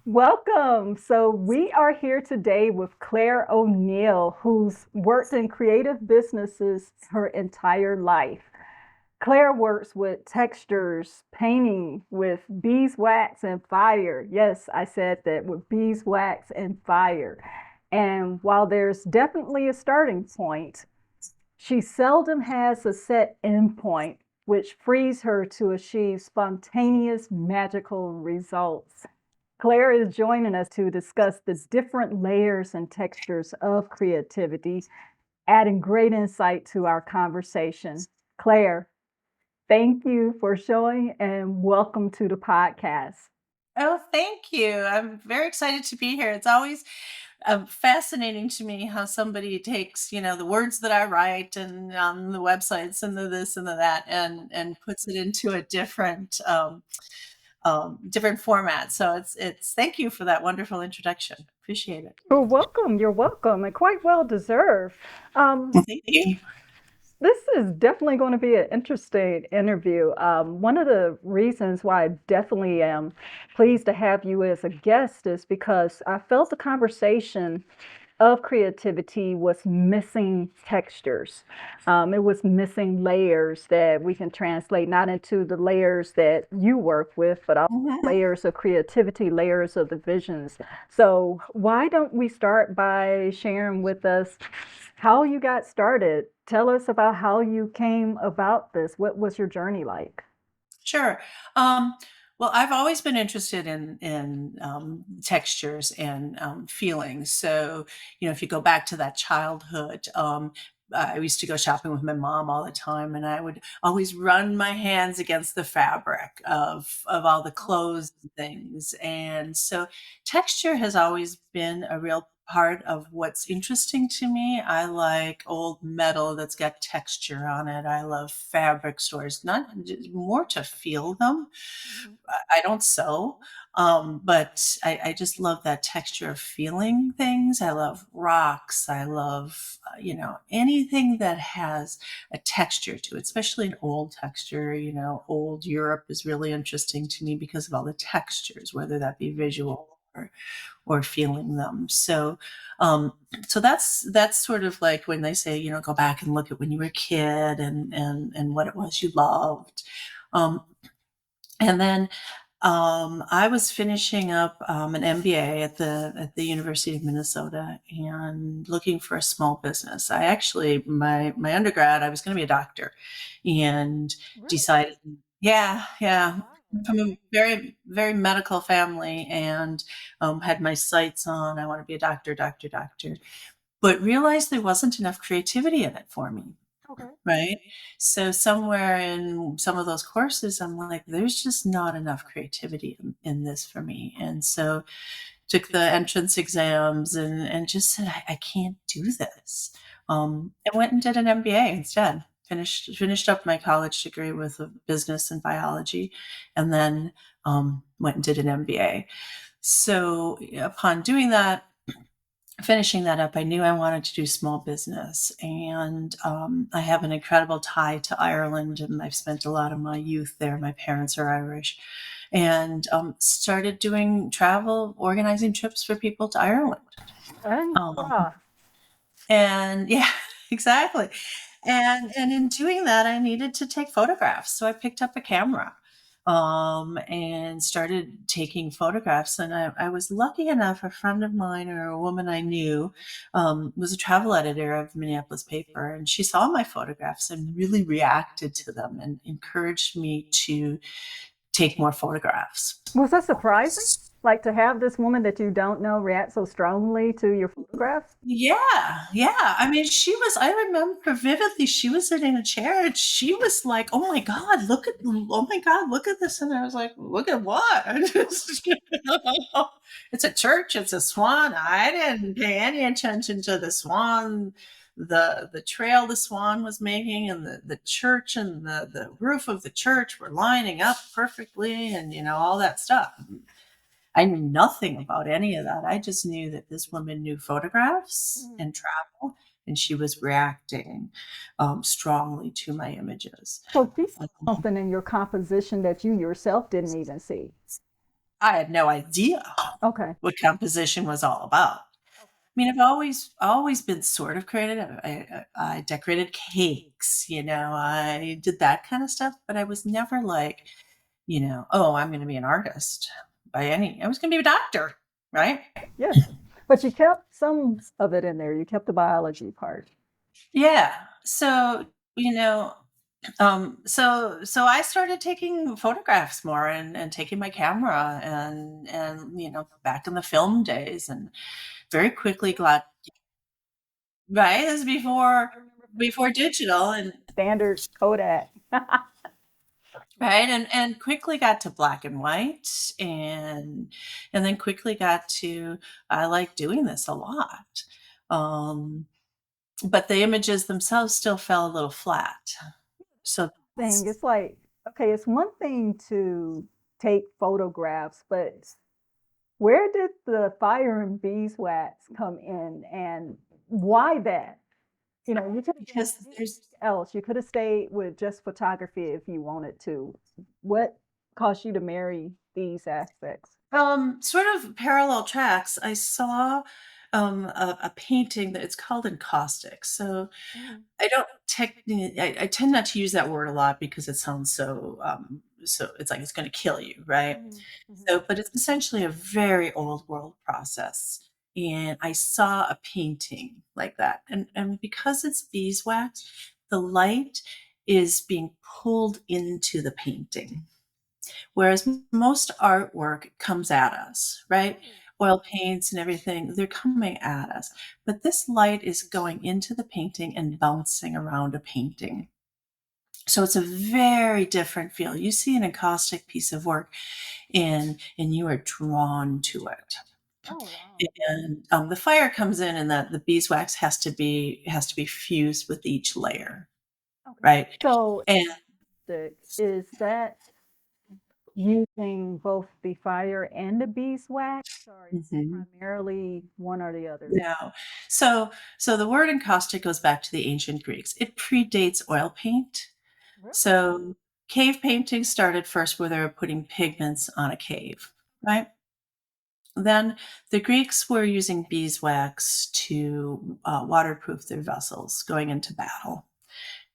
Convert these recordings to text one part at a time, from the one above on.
Welcome. So, we are here today with Clare O'Neill, who's worked in creative businesses her entire life. Claire works with textures, painting with beeswax and fire. Yes, I said that with beeswax and fire. And while there's definitely a starting point, she seldom has a set endpoint, which frees her to achieve spontaneous magical results. Claire is joining us to discuss the different layers and textures of creativity, adding great insight to our conversation. Claire, thank you for showing and welcome to the podcast. Oh, thank you. I'm very excited to be here. It's always fascinating to me how somebody takes, the words that I write and on the websites and the this and the that and puts it into a different format. So it's thank you for that wonderful introduction. Appreciate it. You're welcome. You're welcome, and quite well deserved. Um, Thank you. This is definitely going to be an interesting interview. One of the reasons why I definitely am pleased to have you as a guest is because I felt the conversation of creativity was missing textures. It was missing layers that we can translate not into the layers that you work with, but also Mhm. layers of creativity, layers of the visions. So, why don't we start by sharing with us how you got started? Tell us about how you came about this. What was your journey like? Sure. Well, I've always been interested in textures and feelings. So, if you go back to that childhood, I used to go shopping with my mom all the time, and I would always run my hands against the fabric of all the clothes and things. And so, texture has always been a real part of what's interesting to me. I like old metal that's got texture on it. I love fabric stores, not more to feel them. Mhm. I don't sew, but I just love that texture of feeling things. I love rocks. I love, anything that has a texture to it, especially an old texture. Old Europe is really interesting to me because of all the textures, whether that be visual or feeling them. Um, so that's sort of like when they say, go back and look at when you were a kid and what it was you loved. Um, and then I was finishing up an MBA at the University of Minnesota and looking for a small business. I actually my undergrad I was going to be a doctor, and Really? decided, yeah, Wow. from a Okay. very very medical family, and had my sights on I want to be a doctor, doctor, doctor, but realized there wasn't enough creativity in it for me. Okay. Right? So somewhere in some of those courses, I'm like, there's just not enough creativity in this for me. And so took the entrance exams and just said, I can't do this. And went and did an MBA instead. Finished up my college degree with a business and biology, and then went and did an MBA. So upon doing that, finishing that up, I knew I wanted to do small business. And I have an incredible tie to Ireland, and I've spent a lot of my youth there. My parents are Irish. And started doing travel, organizing trips for people to Ireland. And Um, yeah. and yeah, exactly. And in doing that, I needed to take photographs. So I picked up a camera and started taking photographs. And I was lucky enough, a friend of mine or a woman I knew was a travel editor of the Minneapolis paper. And she saw my photographs and really reacted to them and encouraged me to take more photographs. Was that surprising? Like to have this woman that you don't know react so strongly to your photographs? Yeah, yeah. I mean, I remember vividly, she was sitting in a chair and she was like, oh my God, look at this. And I was like, look at what? It's a church, it's a swan. I didn't pay any attention to the swan, the trail the swan was making, and the church and the roof of the church were lining up perfectly, and, all that stuff. I knew nothing about any of that. I just knew that this woman knew photographs Mhm. and travel, and she was reacting strongly to my images. So she saw Um, something in your composition that you yourself didn't even see. I had no idea. Okay. what composition was all about. I mean, I've always been sort of creative. I decorated cakes, I did that kind of stuff, but I was never like, oh, I'm going to be an artist by any. I was going to be a doctor, right? Yes. But you kept some of it in there. You kept the biology part. Yeah. So, you know, so I started taking photographs more and taking my camera and back in the film days and very quickly got right. This is before I remember film before digital and standard Kodak. right and quickly got to black and white and then quickly got to I like doing this a lot. Um, but the images themselves still fell a little flat. So Thing. that's It's like, okay, it's one thing to take photographs, but where did the fire and beeswax come in and why that? You could have done because anything there's else. You could have stayed with just photography if you wanted to. What caused you to marry these aspects? sort of parallel tracks. I saw a painting that it's called encaustic. So Mhm. I don't technically. I tend not to use that word a lot because it sounds so. It's like it's going to kill you, right? Mhm. Mhm. So, but it's essentially a very old world process. And I saw a painting like that, and because it's beeswax, the light is being pulled into the painting. Whereas most artwork comes at us, right? Oh, Oil paints and everything, they're coming at us. But this light is going into the painting and bouncing around a painting. So it's a very different feel. You see an encaustic piece of work and you are drawn to it. oh wow. And the fire comes in and the beeswax has to be fused with each layer, Okay. right? So And is that using both the fire and the beeswax, or is it mhm. primarily one or the other? No. So the word encaustic goes back to the ancient Greeks. It predates oil paint. Really? So cave painting started first where they were putting pigments on a cave, right? Then the Greeks were using beeswax to waterproof their vessels going into battle.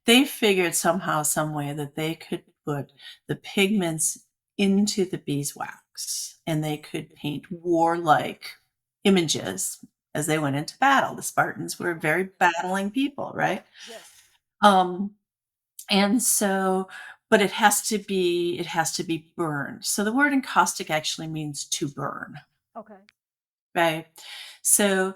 They figured somehow, some way that they could put the pigments into the beeswax and they could paint warlike images as they went into battle. The Spartans were very battling people, right? Yes. Um, and so, but it has to be burned. So the word encaustic actually means to burn, Okay. right? So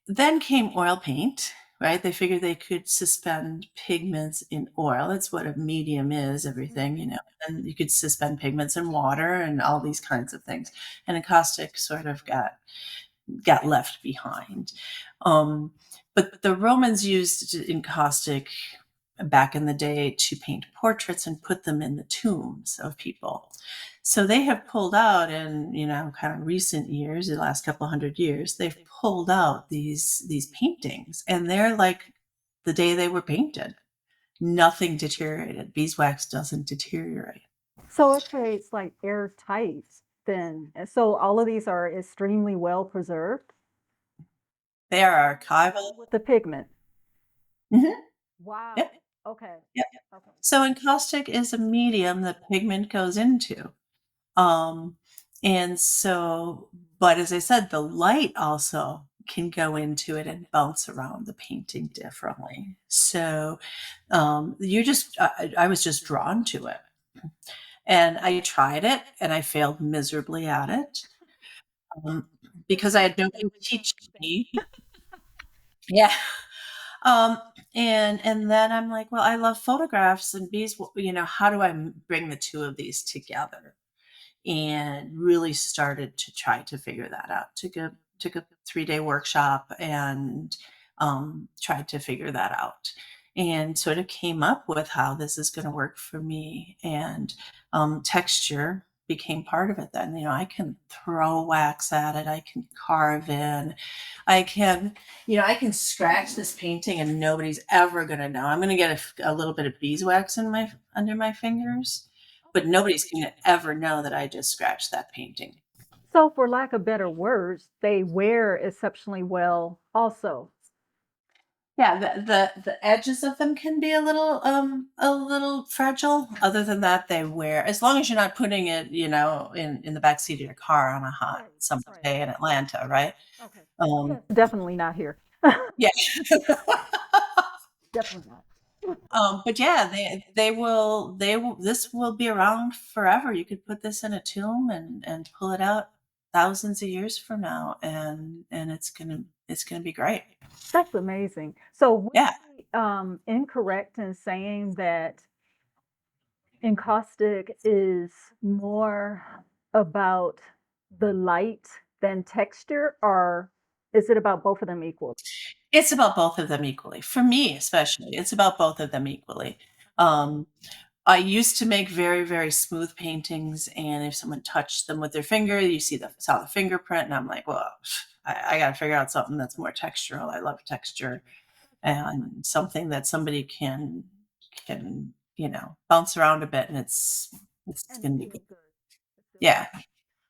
then came oil paint, right? They figured they could suspend pigments in oil. That's what a medium is, everything, Mhm. and you could suspend pigments in water and all these kinds of things. And encaustic sort of got left behind. Um, but the Romans used encaustic back in the day to paint portraits and put them in the tombs of people. So they have pulled out in, kind of recent years, the last couple hundred years, they've pulled out these paintings and they're like the day they were painted. Nothing deteriorated. Beeswax doesn't deteriorate. So it creates like airtight then. And so all of these are extremely well preserved. They are archival. With the pigment. Mhm. Wow. Yep. Okay. Yep. Okay. So encaustic is a medium that pigment goes into. Um, and so, but as I said, the light also can go into it and bounce around the painting differently. So I was just drawn to it. And I tried it and I failed miserably at it um, So because I you had nobody to instantly turned teach down. me. Yeah. Um, and then I'm like, well, I love photographs and bees. How do I bring the two of these together? And really started to try to figure that out. Took a 3-day workshop and tried to figure that out, and sort of came up with how this is going to work for me. And texture became part of it. Then I can throw wax at it. I can carve in. I can scratch this painting and nobody's ever going to know. I'm going to get a little bit of beeswax in my under my fingers, but nobody's going to ever know that I just scratched that painting. So, for lack of better words, they wear exceptionally well also. Yeah, the edges of them can be a little fragile. Other than that, they wear as long as you're not putting it, in the back seat of your car on a hot Right, summer right. day in Atlanta, right? Okay. Um, Yes, definitely not here. yeah. Definitely not. But yeah, they will this will be around forever. You could put this in a tomb and pull it out thousands of years from now, and it's gonna be great. That's amazing. So, would Yeah. I be incorrect in saying that encaustic is more about the light than texture, or is it about both of them equal? It's about both of them equally. For me, especially, it's about both of them equally. Um, I used to make very, very smooth paintings, and if someone touched them with their finger, you saw the fingerprint, and I'm like, well, I got to figure out something that's more textural. I love texture and something that somebody can bounce around a bit, and it's And gonna be feel good. good. Feel Yeah, good.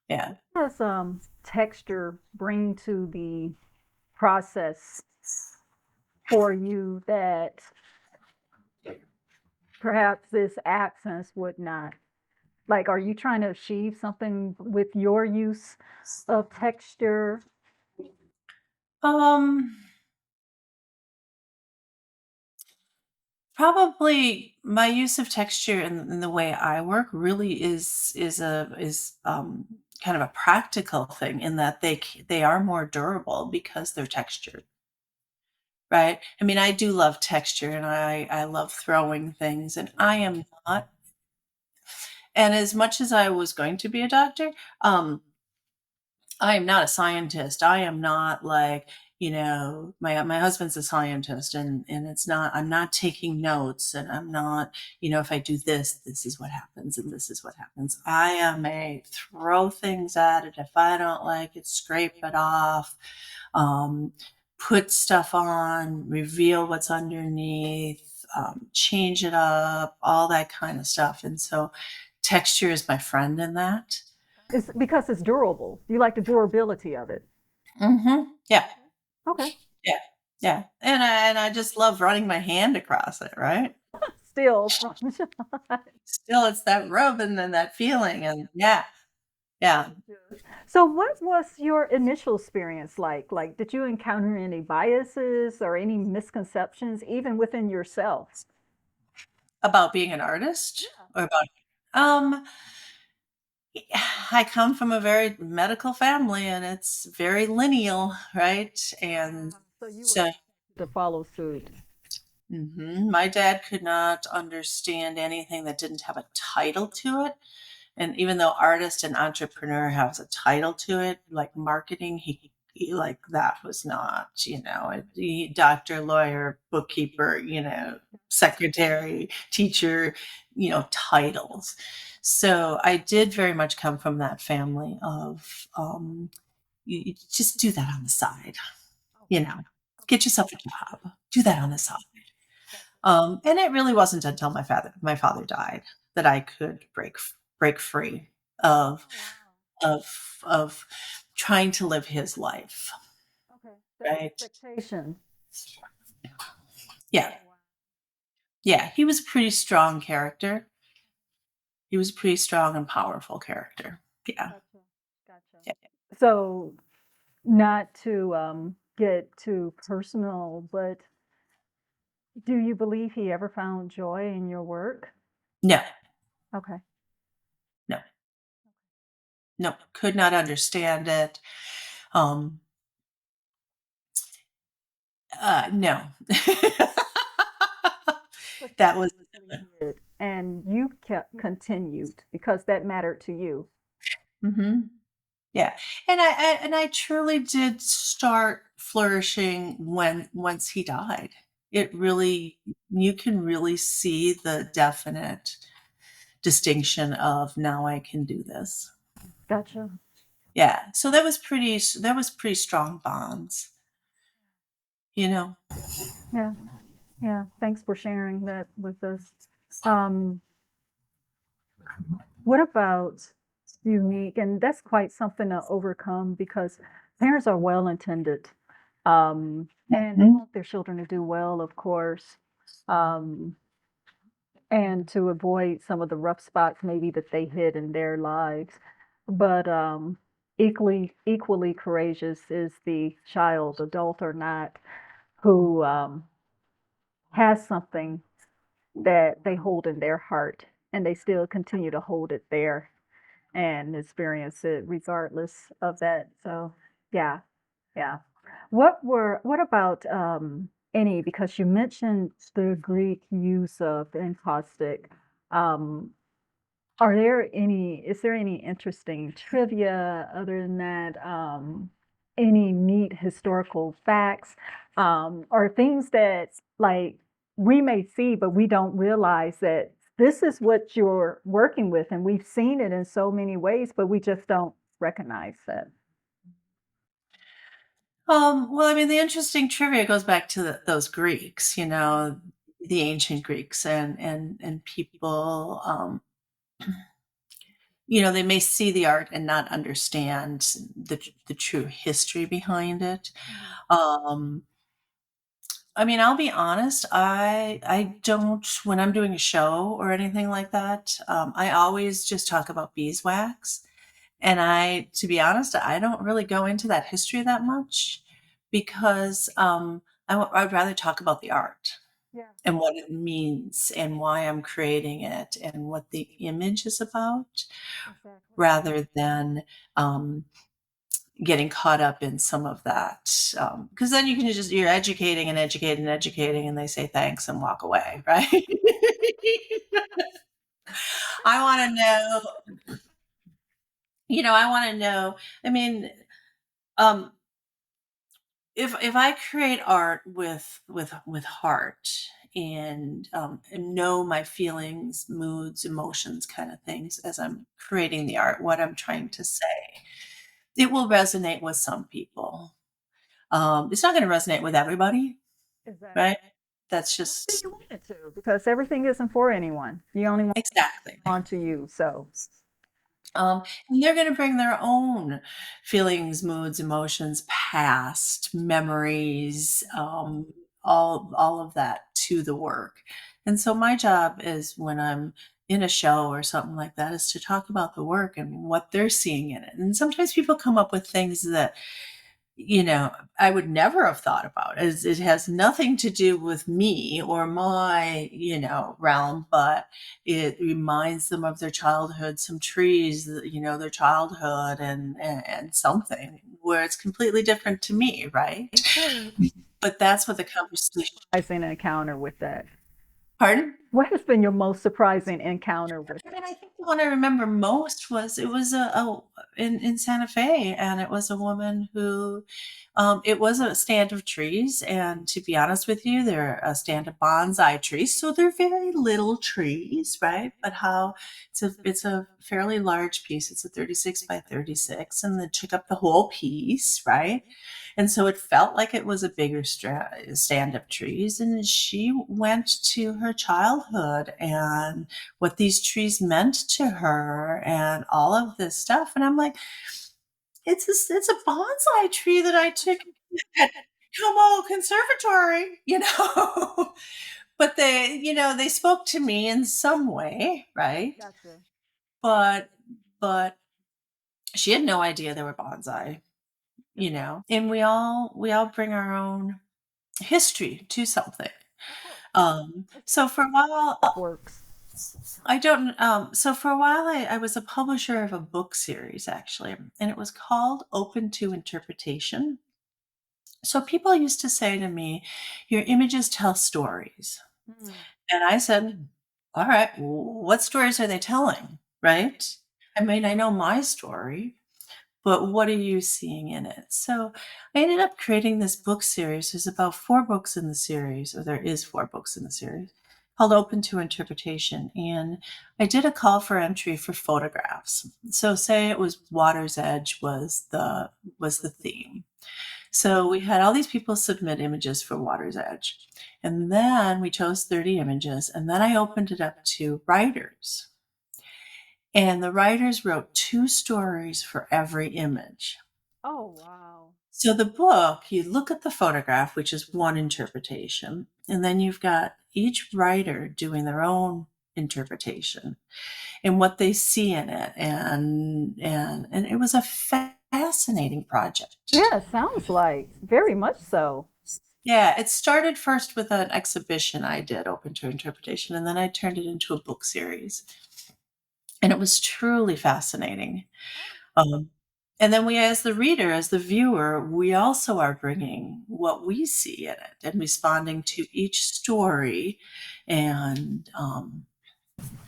yeah. What does texture bring to the process for you that perhaps this accents would not? Like, are you trying to achieve something with your use of texture? Um, Probably my use of texture in the way I work really is kind of a practical thing in that they are more durable because they're textured, right? I mean, I do love texture and I love throwing things, and I am not. And as much as I was going to be a doctor, um, I am not a scientist. I am not like, my husband's a scientist, and it's not, I'm not taking notes, and I'm not, if I do this, this is what happens and this is what happens. I am a throw things at it. If I don't like it, scrape it off, um, put stuff on, reveal what's underneath, change it up, all that kind of stuff. And so texture is my friend in that. It's because it's durable. You like the durability of it. Yeah. Okay. Yeah, yeah, and I just love running my hand across it, right? Still from Still, it's that rub and then that feeling, and yeah, yeah. So what was your initial experience like? Like, did you encounter any biases or any misconceptions even within yourself? About being an artist or about um, I come from a very medical family, and it's very lineal, right? And So you were so expected to follow suit. my dad could not understand anything that didn't have a title to it. And even though artist and entrepreneur has a title to it, like marketing, he like that was not, doctor, lawyer, bookkeeper, secretary, teacher, titles. So I did very much come from that family of you just do that on the side, you Okay. know, Okay. get yourself a job, do that on the side. Gotcha. And it really wasn't until my father died that I could break free of Oh, wow. of trying to live his life, Okay. The right? expectation. Yeah. Oh, wow. Yeah, he was a pretty strong character. He was a pretty strong and powerful character. Yeah. Gotcha. Gotcha. Yeah. So, not to get too personal, but do you believe he ever found joy in your work? No, Okay. no, no, could not understand it. Um, no. But he That was loved what he did, and you kept continued because that mattered to you. mhm. Yeah, and I truly did start flourishing when once he died. It really You can really see the definite distinction of now I can do this. Gotcha. Yeah, so that was pretty strong bonds, you know. Yeah. Yeah. Thanks for sharing that with us. Um, what about unique, and that's quite something to overcome because parents are well intended, and they Mhm. want their children to do well, of course, um, and to avoid some of the rough spots maybe that they hit in their lives. But equally courageous is the child, adult or not, who has something that they hold in their heart and they still continue to hold it there and experience it regardless of that. So, yeah, yeah. What about any, because you mentioned the Greek use of encaustic. Um, is there any interesting trivia other than that? Any neat historical facts, or things that like we may see, but we don't realize that this is what you're working with, and we've seen it in so many ways, but we just don't recognize that. Well, I mean, the interesting trivia goes back to those Greeks, the ancient Greeks, and people, they may see the art and not understand the true history behind it. Mhm. Um, I mean, I'll be honest, I don't when I'm doing a show or anything like that, I always just talk about beeswax. And to be honest, I don't really go into that history that much because I'd rather talk about the art Yeah, and what it means and why I'm creating it and what the image is about exactly. rather than getting caught up in some of that. Because then you're educating and educating and educating, and they say thanks and walk away, right? I want to know, I want to know. I mean, um, if I create art with heart and know my feelings, moods, emotions, kind of things as I'm creating the art, what I'm trying to say, it will resonate with some people. It's not going to resonate with everybody, Exactly. right? That's Nor do just you want it to, because everything isn't for anyone. You only want exactly. on to you. So, And they're going to bring their own feelings, moods, emotions, past memories, all of that to the work. And so my job is when I'm in a show or something like that is to talk about the work and what they're seeing in it. And sometimes people come up with things that I would never have thought about. It has nothing to do with me or my, realm, but it reminds them of their childhood, some trees, their childhood and something where it's completely different to me, right? But that's what the conversation. surprising encounter with that. Pardon? What has been your most surprising encounter with? I mean, I think the one I remember most was it was in Santa Fe, and it was a woman who, it was a stand of trees, and to be honest with you, they're a stand of bonsai trees, so they're very little trees, right? But how it's a fairly large piece. It's a 36 by 36, and they took up the whole piece, right? And so it felt like it was a bigger stand of trees. And she went to her childhood and what these trees meant to her and all of this stuff. And I'm like, it's a bonsai tree that I took at Como Conservatory, but they spoke to me in some way, right? Gotcha. But, but she had no idea they were bonsai, and we all bring our own history to something. Of course. So for a while, Works. I don't. So for a while, I was a publisher of a book series actually, and it was called Open to Interpretation. So people used to say to me, "Your images tell stories," Mm, and I said, "All right, what stories are they telling?" Right? I mean, I know my story, but what are you seeing in it? So I ended up creating this book series. There's about 4 books in the series, or there is 4 books in the series, called Open to Interpretation. And I did a call for entry for photographs. So say it was Water's Edge was the theme. So we had all these people submit images for Water's Edge. And then we chose 30 images, and then I opened it up to writers. And the writers wrote 2 stories for every image. Oh, wow. So the book, you look at the photograph, which is one interpretation, and then you've got each writer doing their own interpretation and what they see in it, and it was a fascinating project. Yeah, it sounds like very much so. Yeah, it started first with an exhibition I did open to interpretation, and then I turned it into a book series, and it was truly fascinating. Um, and then we, as the reader, as the viewer, we also are bringing what we see in it and responding to each story. And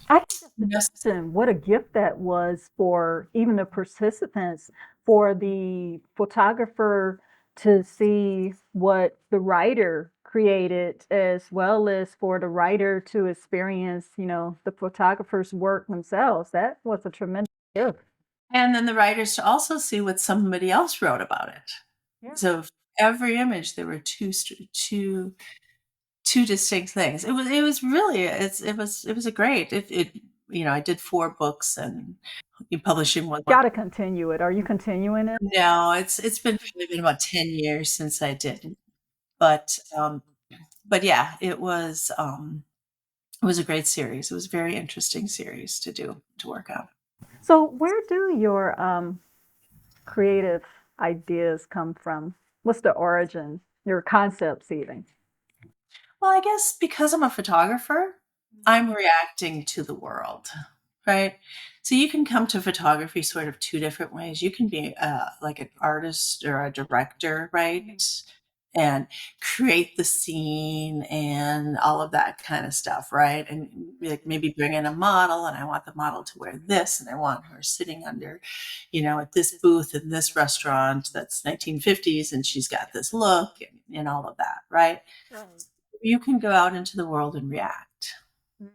I can just yes, imagine what a gift that was for even the participants, for the photographer to see what the writer created, as well as for the writer to experience, the photographer's work themselves. That was a tremendous gift. and then the writers to also see what somebody else wrote about it. Yeah. So every image, there were two distinct things. It was really it was a great I did 4 books and publishing one. Got to continue it. Are you continuing it? No, it's been probably been about 10 years since I did. But, but yeah, it was a great series. It was a very interesting series to work on. So, where do your creative ideas come from? What's the origin? Your concepts, even? Well, I guess because I'm a photographer, I'm reacting to the world, right? So you can come to photography sort of 2 different ways. You can be, like an artist or a director, right? And create the scene and all of that kind of stuff, right? And like maybe bring in a model, and I want the model to wear this, and I want her sitting under, at this booth in this restaurant that's 1950s, and she's got this look and all of that, right? Right. You can go out into the world and react. Mm.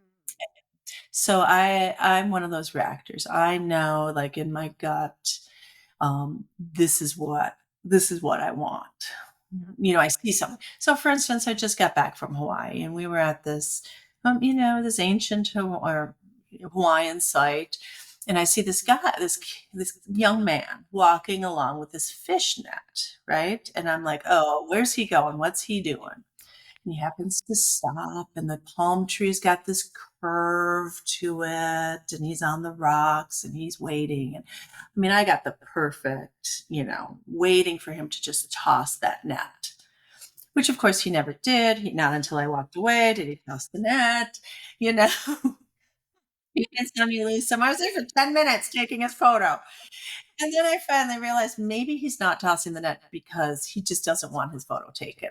So I'm one of those reactors. I know, like in my gut, this is what I want. I see something. So, for instance, I just got back from Hawaii, and we were at this ancient Hawaiian site, and I see this guy, this young man walking along with this fish net, right? And I'm like, oh, where's he going? What's he doing? And he happens to stop, and the palm tree's got this curve to it, and he's on the rocks, and he's waiting. And I mean, I got the perfect, waiting for him to just toss that net, which of course he never did. Not until I walked away did he toss the net. You know, he didn't tell me, Lisa. I was there for 10 minutes taking his photo. And then I finally realized maybe he's not tossing the net because he just doesn't want his photo taken.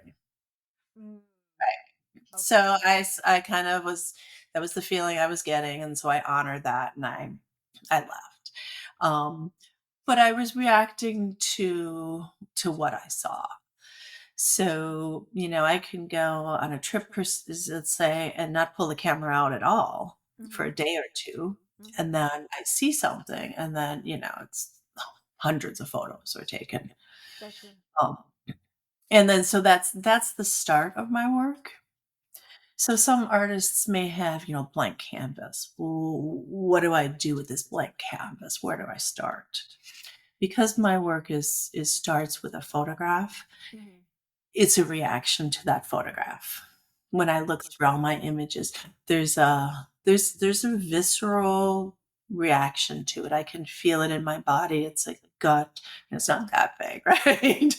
Mm. Okay. So I kind of was, that was the feeling I was getting, and so I honored that, and I left. Um, but I was reacting to what I saw. So, I can go on a trip, let's say, and not pull the camera out at all for Mhm. a day or two, Mhm. and then I see something, and then it's hundreds of photos are taken. Gotcha. Um, and then so that's the start of my work. So some artists may have, blank canvas. Well, what do I do with this blank canvas? Where do I start? Because my work is starts with a photograph, Mhm. it's a reaction to that photograph. When I look through all my images, there's a visceral reaction to it. I can feel it in my body. It's like a gut. And it's not that big, right?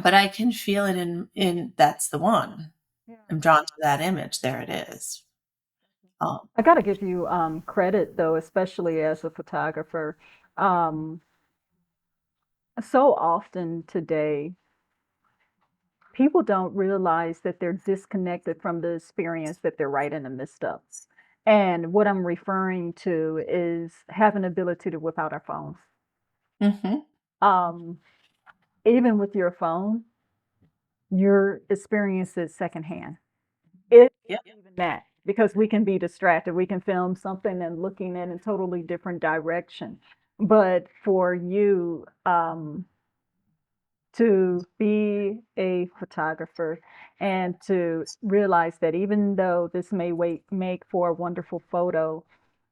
But I can feel it in that's the one. Yeah. I'm drawn to that image. There it is. Um, I got to give you credit though, especially as a photographer. Um, so often today, people don't realize that they're disconnected from the experience that they're right in the midst of. And what I'm referring to is having the ability to whip out our phones. mhm. Um, Even with your phone, your experience is secondhand. Yep. Even that, because we can be distracted. We can film something and looking in a totally different direction. But for you, to be a photographer and to realize that even though this may make for a wonderful photo,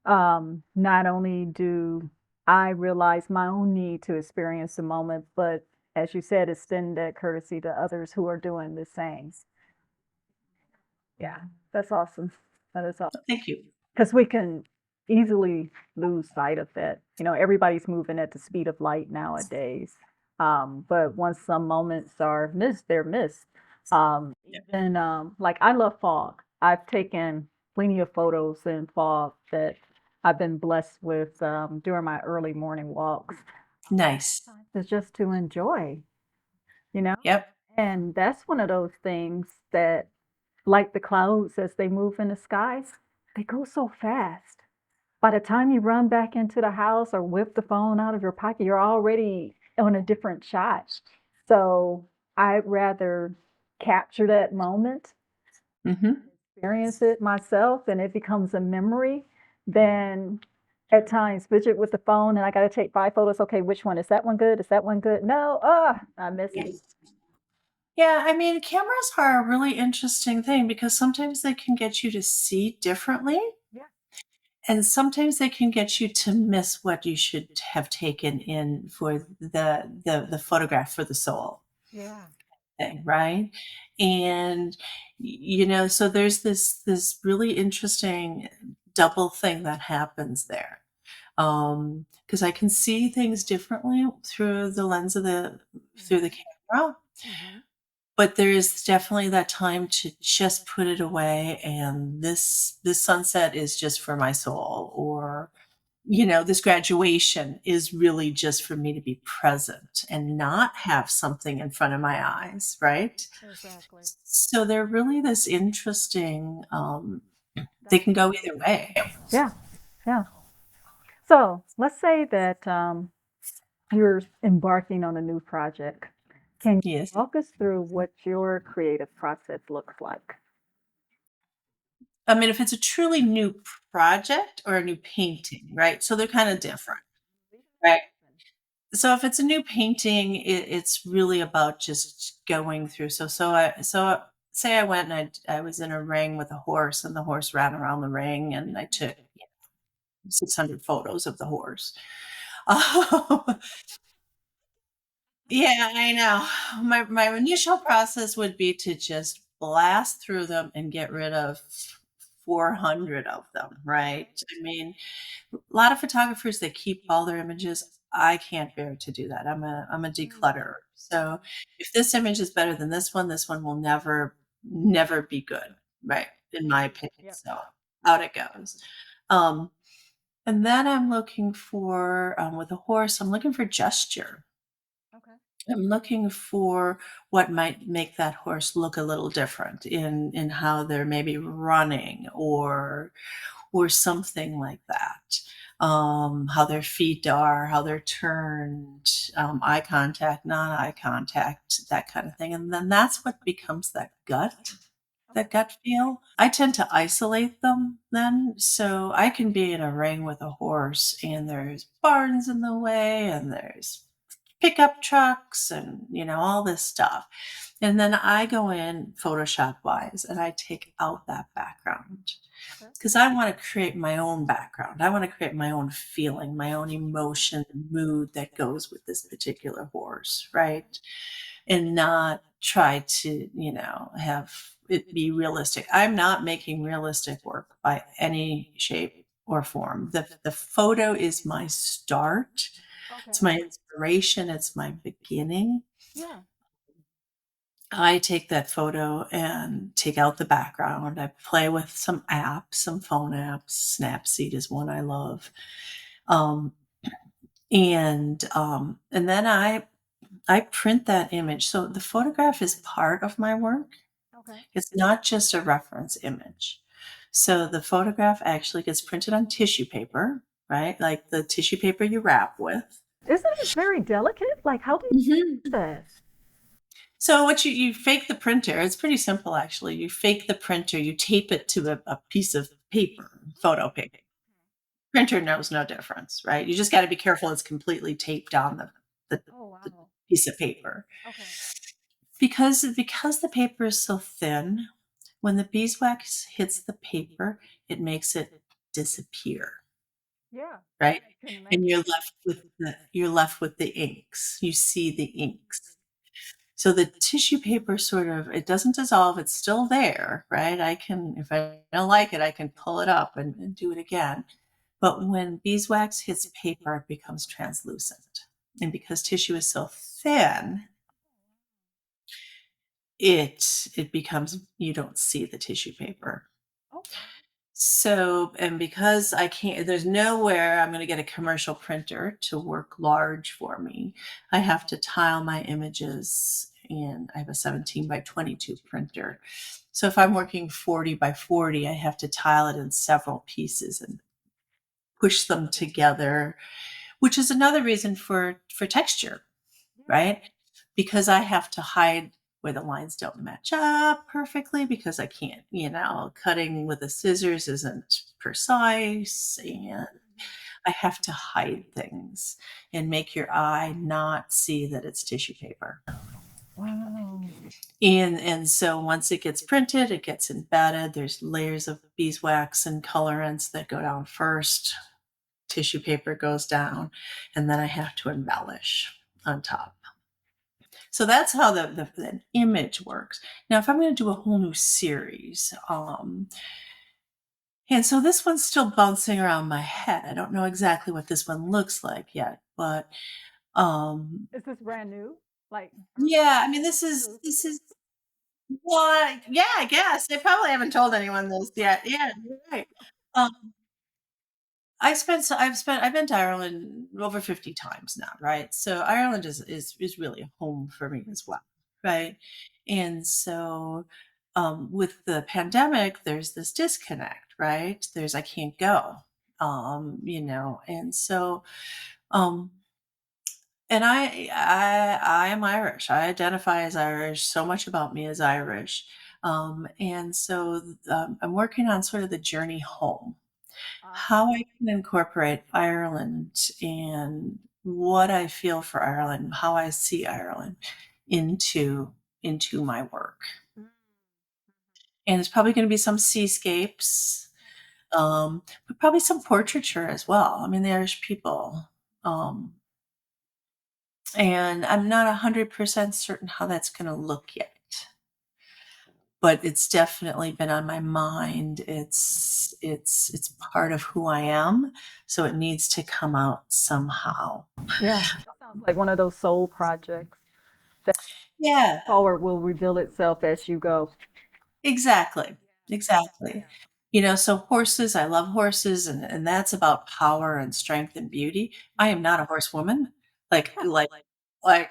Not only do I realize my own need to experience the moment, but as you said, extend that courtesy to others who are doing the same. Yeah, that's awesome. That is awesome. Thank you. Because we can easily lose sight of that. You know, everybody's moving at the speed of light nowadays. But once some moments are missed, they're missed. Yeah. Even like I love fog. I've taken plenty of photos in fog that I've been blessed with during my early morning walks. Nice. It's just to enjoy, you know? Yep. And that's one of those things that, like the clouds as they move in the skies, they go so fast. By the time you run back into the house or whip the phone out of your pocket, you're already on a different shot. So I'd rather capture that moment, Hmm. experience it myself, and it becomes a memory than at times fidget with the phone and I got to take 5 photos. Okay, which one? Is that one good? Is that one good? No, I missed it. Yeah, I mean, cameras are a really interesting thing because sometimes they can get you to see differently, Yeah, and sometimes they can get you to miss what you should have taken in for the photograph for the soul yeah. thing, right? And so there's this really interesting double thing that happens there. Because I can see things differently through the lens of the Hmm. camera, Hmm. but there is definitely that time to just put it away, and this sunset is just for my soul, or this graduation is really just for me to be present and not have something in front of my eyes, right? Exactly. So they're really this interesting, they That's can go either way. yeah, yeah. So let's say that you're embarking on a new project. Can you Yes. walk us through what your creative process looks like? I mean, if it's a truly new project or a new painting, right? So they're kind of different, right? So if it's a new painting, it's really about just going through. Say I went and I was in a ring with a horse, and the horse ran around the ring, and I took 600 photos of the horse. Yeah, I know. My initial process would be to just blast through them and get rid of 400 of them, right? I mean, a lot of photographers, they keep all their images. I can't bear to do that. I'm a declutterer. So if this image is better than this one will never be good, right? In my opinion. Yep. So out it goes. Um, and then I'm looking for with a horse, I'm looking for gesture. Okay. I'm looking for what might make that horse look a little different in how they're maybe running, or something like that. How their feet are, how they're turned, eye contact, non-eye contact, that kind of thing. And then that's what becomes that Okay. gut feel. I tend to isolate them then. So I can be in a ring with a horse and there's barns in the way and there's pickup trucks and all this stuff. And then I go in Photoshop wise and I take out that background Okay. because I want to create my own background. I want to create my own feeling, my own emotion, mood that goes with this particular horse, right? And not try to, have it be realistic. I'm not making realistic work by any shape or form. The photo is my start. Okay. It's my inspiration. It's my beginning. Yeah. I take that photo and take out the background. I play with some apps, some phone apps. Snapseed is one I love. Um, and then I print that image. So the photograph is part of my work. Okay. It's not just a reference image. So the photograph actually gets printed on tissue paper, right? Like the tissue paper you wrap with. Isn't it very delicate? Like, how do you Mhm. do that? So what you fake the printer. It's pretty simple actually. You fake the printer, you tape it to a piece of paper, photo paper. Printer knows no difference, right? You just got to be careful it's completely taped on the, Oh, the wow. piece of paper. Okay. Because the paper is so thin, when the beeswax hits the paper, it makes it disappear. Yeah, right? I can And imagine. you're left with the inks. You see the Mm. inks. So the tissue paper sort of it doesn't dissolve, it's still there, right? I can if I don't like it, I can pull it up and do it again. But when beeswax hits paper, it becomes translucent. And because tissue is so thin, it becomes you don't see the tissue paper. Okay. So, and because I can't, there's nowhere I'm going to get a commercial printer to work large for me. I have to tile my images and I have a 17 by 22 printer. So if I'm working 40 by 40, I have to tile it in several pieces and push them together, which is another reason for texture, Yeah. right? Because I have to hide where the lines don't match up perfectly because I can't, cutting with the scissors isn't precise and Mhm. I have to hide things and make your eye not see that it's tissue paper. Wow. And so once it gets printed, it gets embedded. There's layers of beeswax and colorants that go down first. Tissue paper goes down, and then I have to embellish on top. So that's how the image works. Now, if I'm going to do a whole new series, and so this one's still bouncing around my head. I don't know exactly what this one looks like yet, but um, Is this brand new? Like, or yeah, I mean, is this this is what, yeah, I guess they probably haven't told anyone this yet. Yeah, you're right. Um, I've been to Ireland over 50 times now, right? So Ireland is really a home for me as well, right? And so with the pandemic, there's this disconnect, right? There's I can't go. And so um and I am Irish. I identify as Irish. So much about me is Irish. And so I'm working on sort of the journey home, ah, how I can incorporate Ireland and what I feel for Ireland, how I see Ireland into my work. mm, And it's probably going to be some seascapes, but probably some portraiture as well. I mean, the Irish people. Um, and I'm not 100% certain how that's going to look yet, but it's definitely been on my mind. It's part of who I am, so it needs to come out somehow. yeah. That sounds like one of those soul projects that Yeah, color will reveal itself as you go. exactly. Yeah. Exactly. So horses, I love horses and that's about power and strength and beauty. I am not a horsewoman. Like like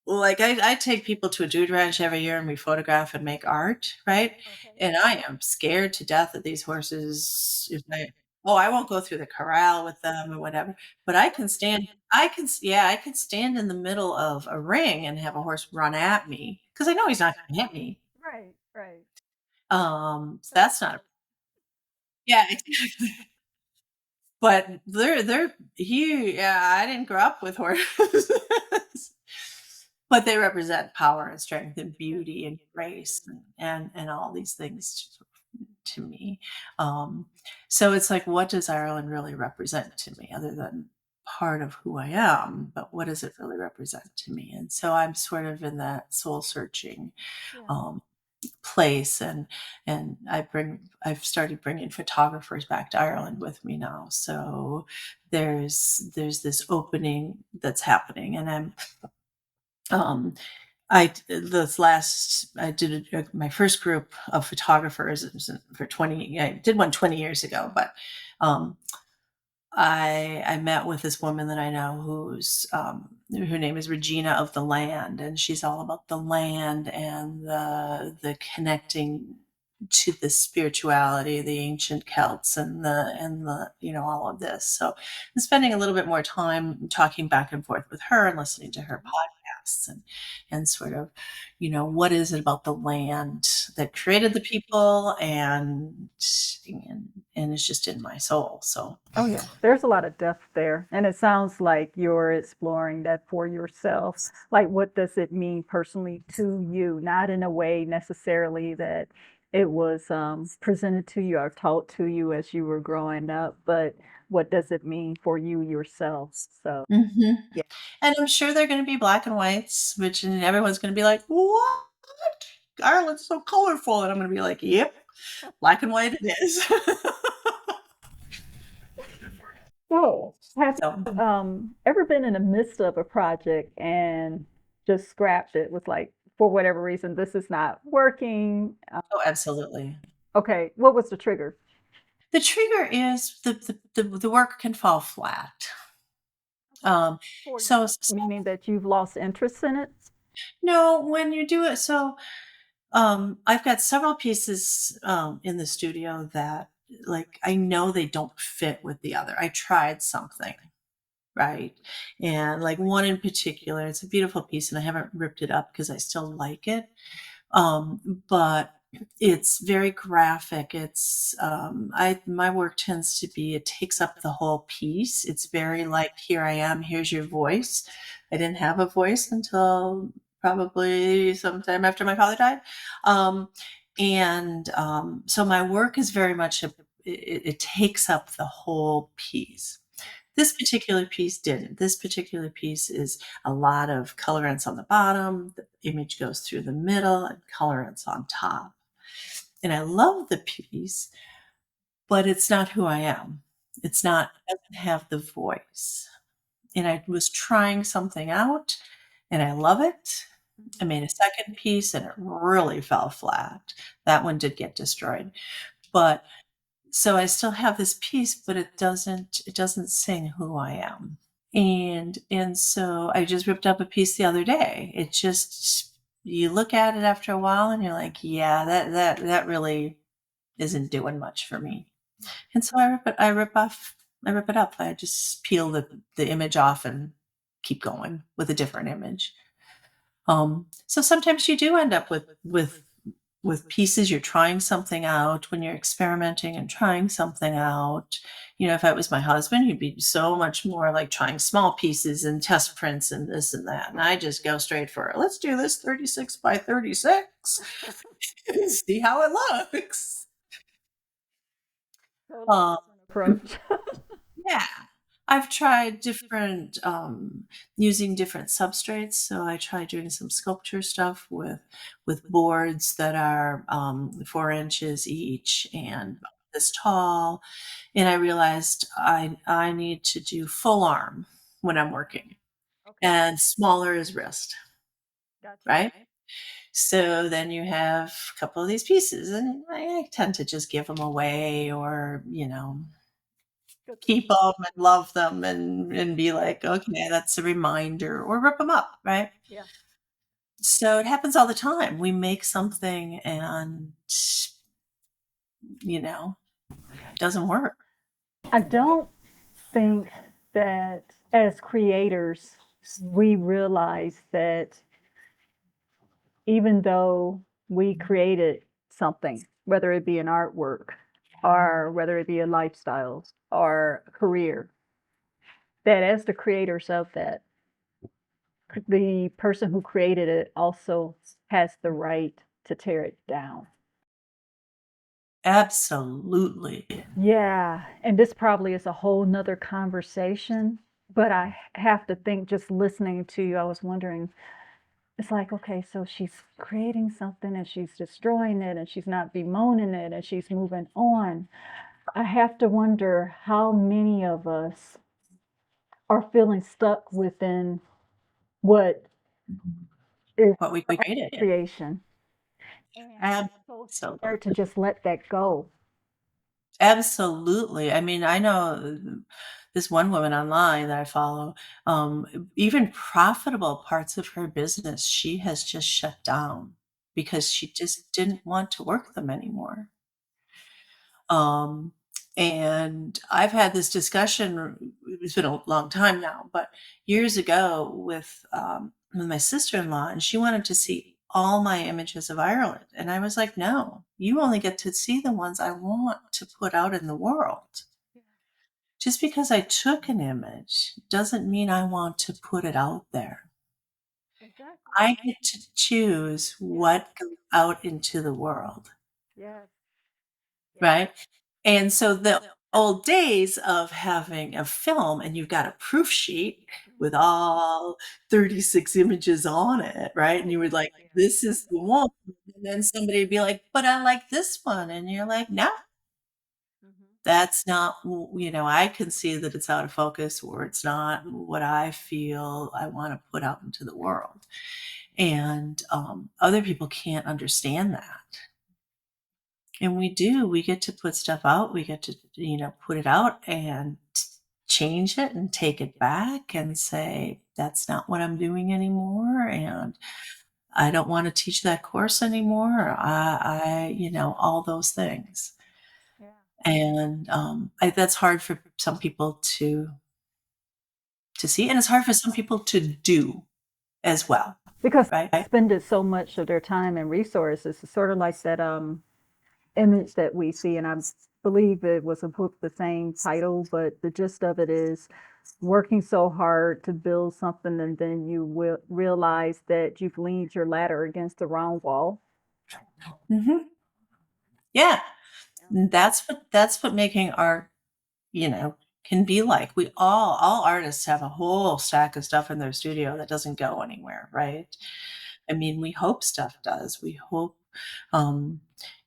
like I take people to a dude ranch every year and we photograph and make art, right? Okay. And I am scared to death that these horses, if I won't go through the corral with them or whatever, but I can stand in the middle of a ring and have a horse run at me because I know he's not going to hit me. Right, right. So That's that's not, yeah, exactly. But they're huge. Yeah, I didn't grow up with horses. But they represent power and strength and yes, beauty and grace yes, and all these things to me. Um, so it's like, what does Ireland really represent to me other than part of who I am? But what does it really represent to me? And so I'm sort of in that soul searching yeah, um, place and I've started bringing photographers back to Ireland with me now, so there's this opening that's happening and um this last I did my first group of photographers. It was for 20 I did one 20 years ago, but um I met with this woman that I know who's her name is Regina of the Land, and she's all about the land and the connecting to the spirituality, the ancient Celts, and the all of this. So I'm spending a little bit more time talking back and forth with her and listening to her mhm, podcasts and sort of what is it about the land that created the people and it's just in my soul. So oh yeah. There's a lot of depth there, and it sounds like you're exploring that for yourself. Like, what does it mean personally to you? Not in a way necessarily that it was presented to you or taught to you as you were growing up, but what does it mean for you yourself. So Mhm. yeah. And I'm sure they're gonna be black and whites, which and everyone's gonna be like, "What? Ireland's so colorful," and I'm gonna be like, "Yep, black and white it is." So have So you ever been in the midst of a project and just scrapped it, was like, for whatever reason, this is not working? oh, absolutely. Okay, what was the trigger? The trigger is the work can fall flat. Um, For so you, meaning that you've lost interest in it? no, when you do it I've got several pieces, in the studio that, like, I know they don't fit with the other. I tried something, right? And, like, one in particular, it's a beautiful piece, and I haven't ripped it up because I still like it. But it's very graphic. I my work tends to be it takes up the whole piece. It's very like, "Here I am, here's your voice." I didn't have a voice until probably sometime after my father died. Um, so my work is very much it takes up the whole piece. This particular piece didn't. This particular piece is a lot of colorants on the bottom, the image goes through the middle, and colorants on top. And I love the piece, but it's not who I am. It's not it doesn't have the voice. And I was trying something out, and I love it. I made a second piece, and it really fell flat. That one did get destroyed. But so I still have this piece, but it doesn't sing who I am. And so I just ripped up a piece the other day. It just you look at it after a while and you're like, "Yeah, that really isn't doing much for me." And so I rip it up. I just peel the image off and keep going with a different image. So sometimes you do end up with pieces, you're trying something out when you're experimenting and trying something out. You know, if I was my husband, he'd be so much more like trying small pieces and test prints and this and that. And I just go straight for, let's do this 36 by 36, see how it looks. Totally Um, different approach. yeah. I've tried using different substrates. So I tried doing some sculpture stuff with boards that are 4 inches each and this tall. And I realized I need to do full arm when I'm working, Okay, and smaller is wrist, gotcha. right? So then you have a couple of these pieces, and I tend to just give them away, or Good for keep you. them and love them, and be like, okay, that's a reminder, or rip them up, right? Yeah. So it happens all the time. We make something, and it doesn't work. I don't think that as creators, we realize that even though we created something, whether it be an artwork or whether it be a lifestyle or a career, that as the creators of that, the person who created it also has the right to tear it down. Absolutely. Yeah, and this probably is a whole nother conversation, but I have to think just listening to you, I was wondering, it's like, okay, so she's creating something and she's destroying it and she's not bemoaning it and she's moving on. I have to wonder how many of us are feeling stuck within what is What we created. creation. And it's so hard to Absolutely. just let that go. Absolutely. I mean, I know this one woman online that I follow, even profitable parts of her business, she has just shut down because she just didn't want to work them anymore. Um, and I've had this discussion, it's been a long time now, but years ago with my sister-in-law, and she wanted to see all my images of Ireland. And I was like, no, you only get to see the ones I want to put out in the world. Just because I took an image doesn't mean I want to put it out there. Exactly. I get to choose Yes, what goes out into the world, yes, yes. right? And so the old days of having a film and you've got a proof sheet with Mhm. all 36 images on it, right? And you were like, Yeah. this is the one. And then somebody would be like, but I like this one. And you're like, no, Mhm. that's not, I can see that it's out of focus or it's not what I feel I want to put out into the world. And other people can't understand that. And we get to put stuff out. We get to, put it out and change it and take it back and say, that's not what I'm doing anymore. And I don't want to teach that course anymore. All those things. Yeah. And that's hard for some people to see. And it's hard for some people to do as well. Because Right. they spend so much of their time and resources. It's sort of like that image that we see, and I believe it was a book the same title, but the gist of it is working so hard to build something, and then you will realize that you've leaned your ladder against the wrong wall. Hmm. Yeah. That's what making art, can be like. We all artists have a whole stack of stuff in their studio that doesn't go anywhere, right? I mean, we hope stuff does. We hope, um,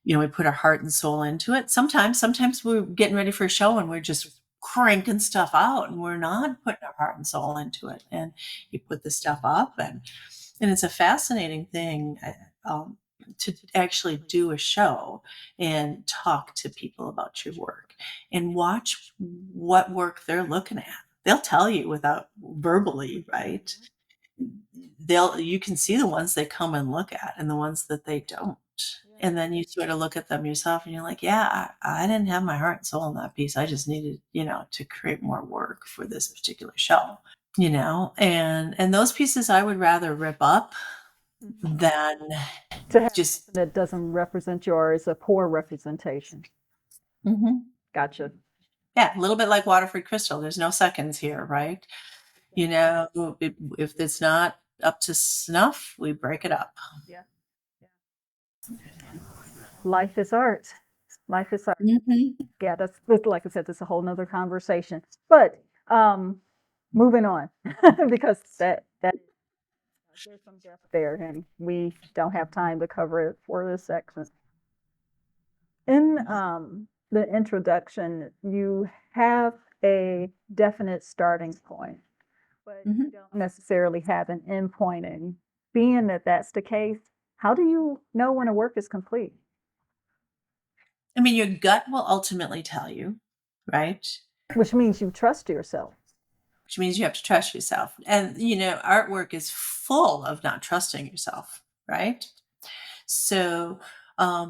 we put our heart and soul into it. Sometimes we're getting ready for a show and we're just cranking stuff out and we're not putting our heart and soul into it. And you put the stuff up and it's a fascinating thing to actually do a show and talk to people about your work and watch what work they're looking at. They'll tell you without verbally, right? You can see the ones they come and look at and the ones that they don't. And then you sort of look at them yourself and you're like, yeah, I didn't have my heart and soul in that piece. I just needed, to create more work for this particular show, and those pieces I would rather rip up Mhm. than To have just. something that doesn't represent you or is a poor representation. Mhm. Gotcha. Yeah, a little bit like water-free crystal. There's no seconds here, right? If it's not up to snuff, we break it up. Yeah. Life is art. Life is art. Mhm. Yeah, that's like I said, that's a whole nother conversation. But moving on, because that there's some depth there, and we don't have time to cover it for this section. In the introduction, you have a definite starting point, but you Mhm. don't necessarily have an end point. And being that that's the case, how do you know when a work is complete? I mean, your gut will ultimately tell you, right? Which means you trust yourself. Which means you have to trust yourself. And, artwork is full of not trusting yourself, right? So,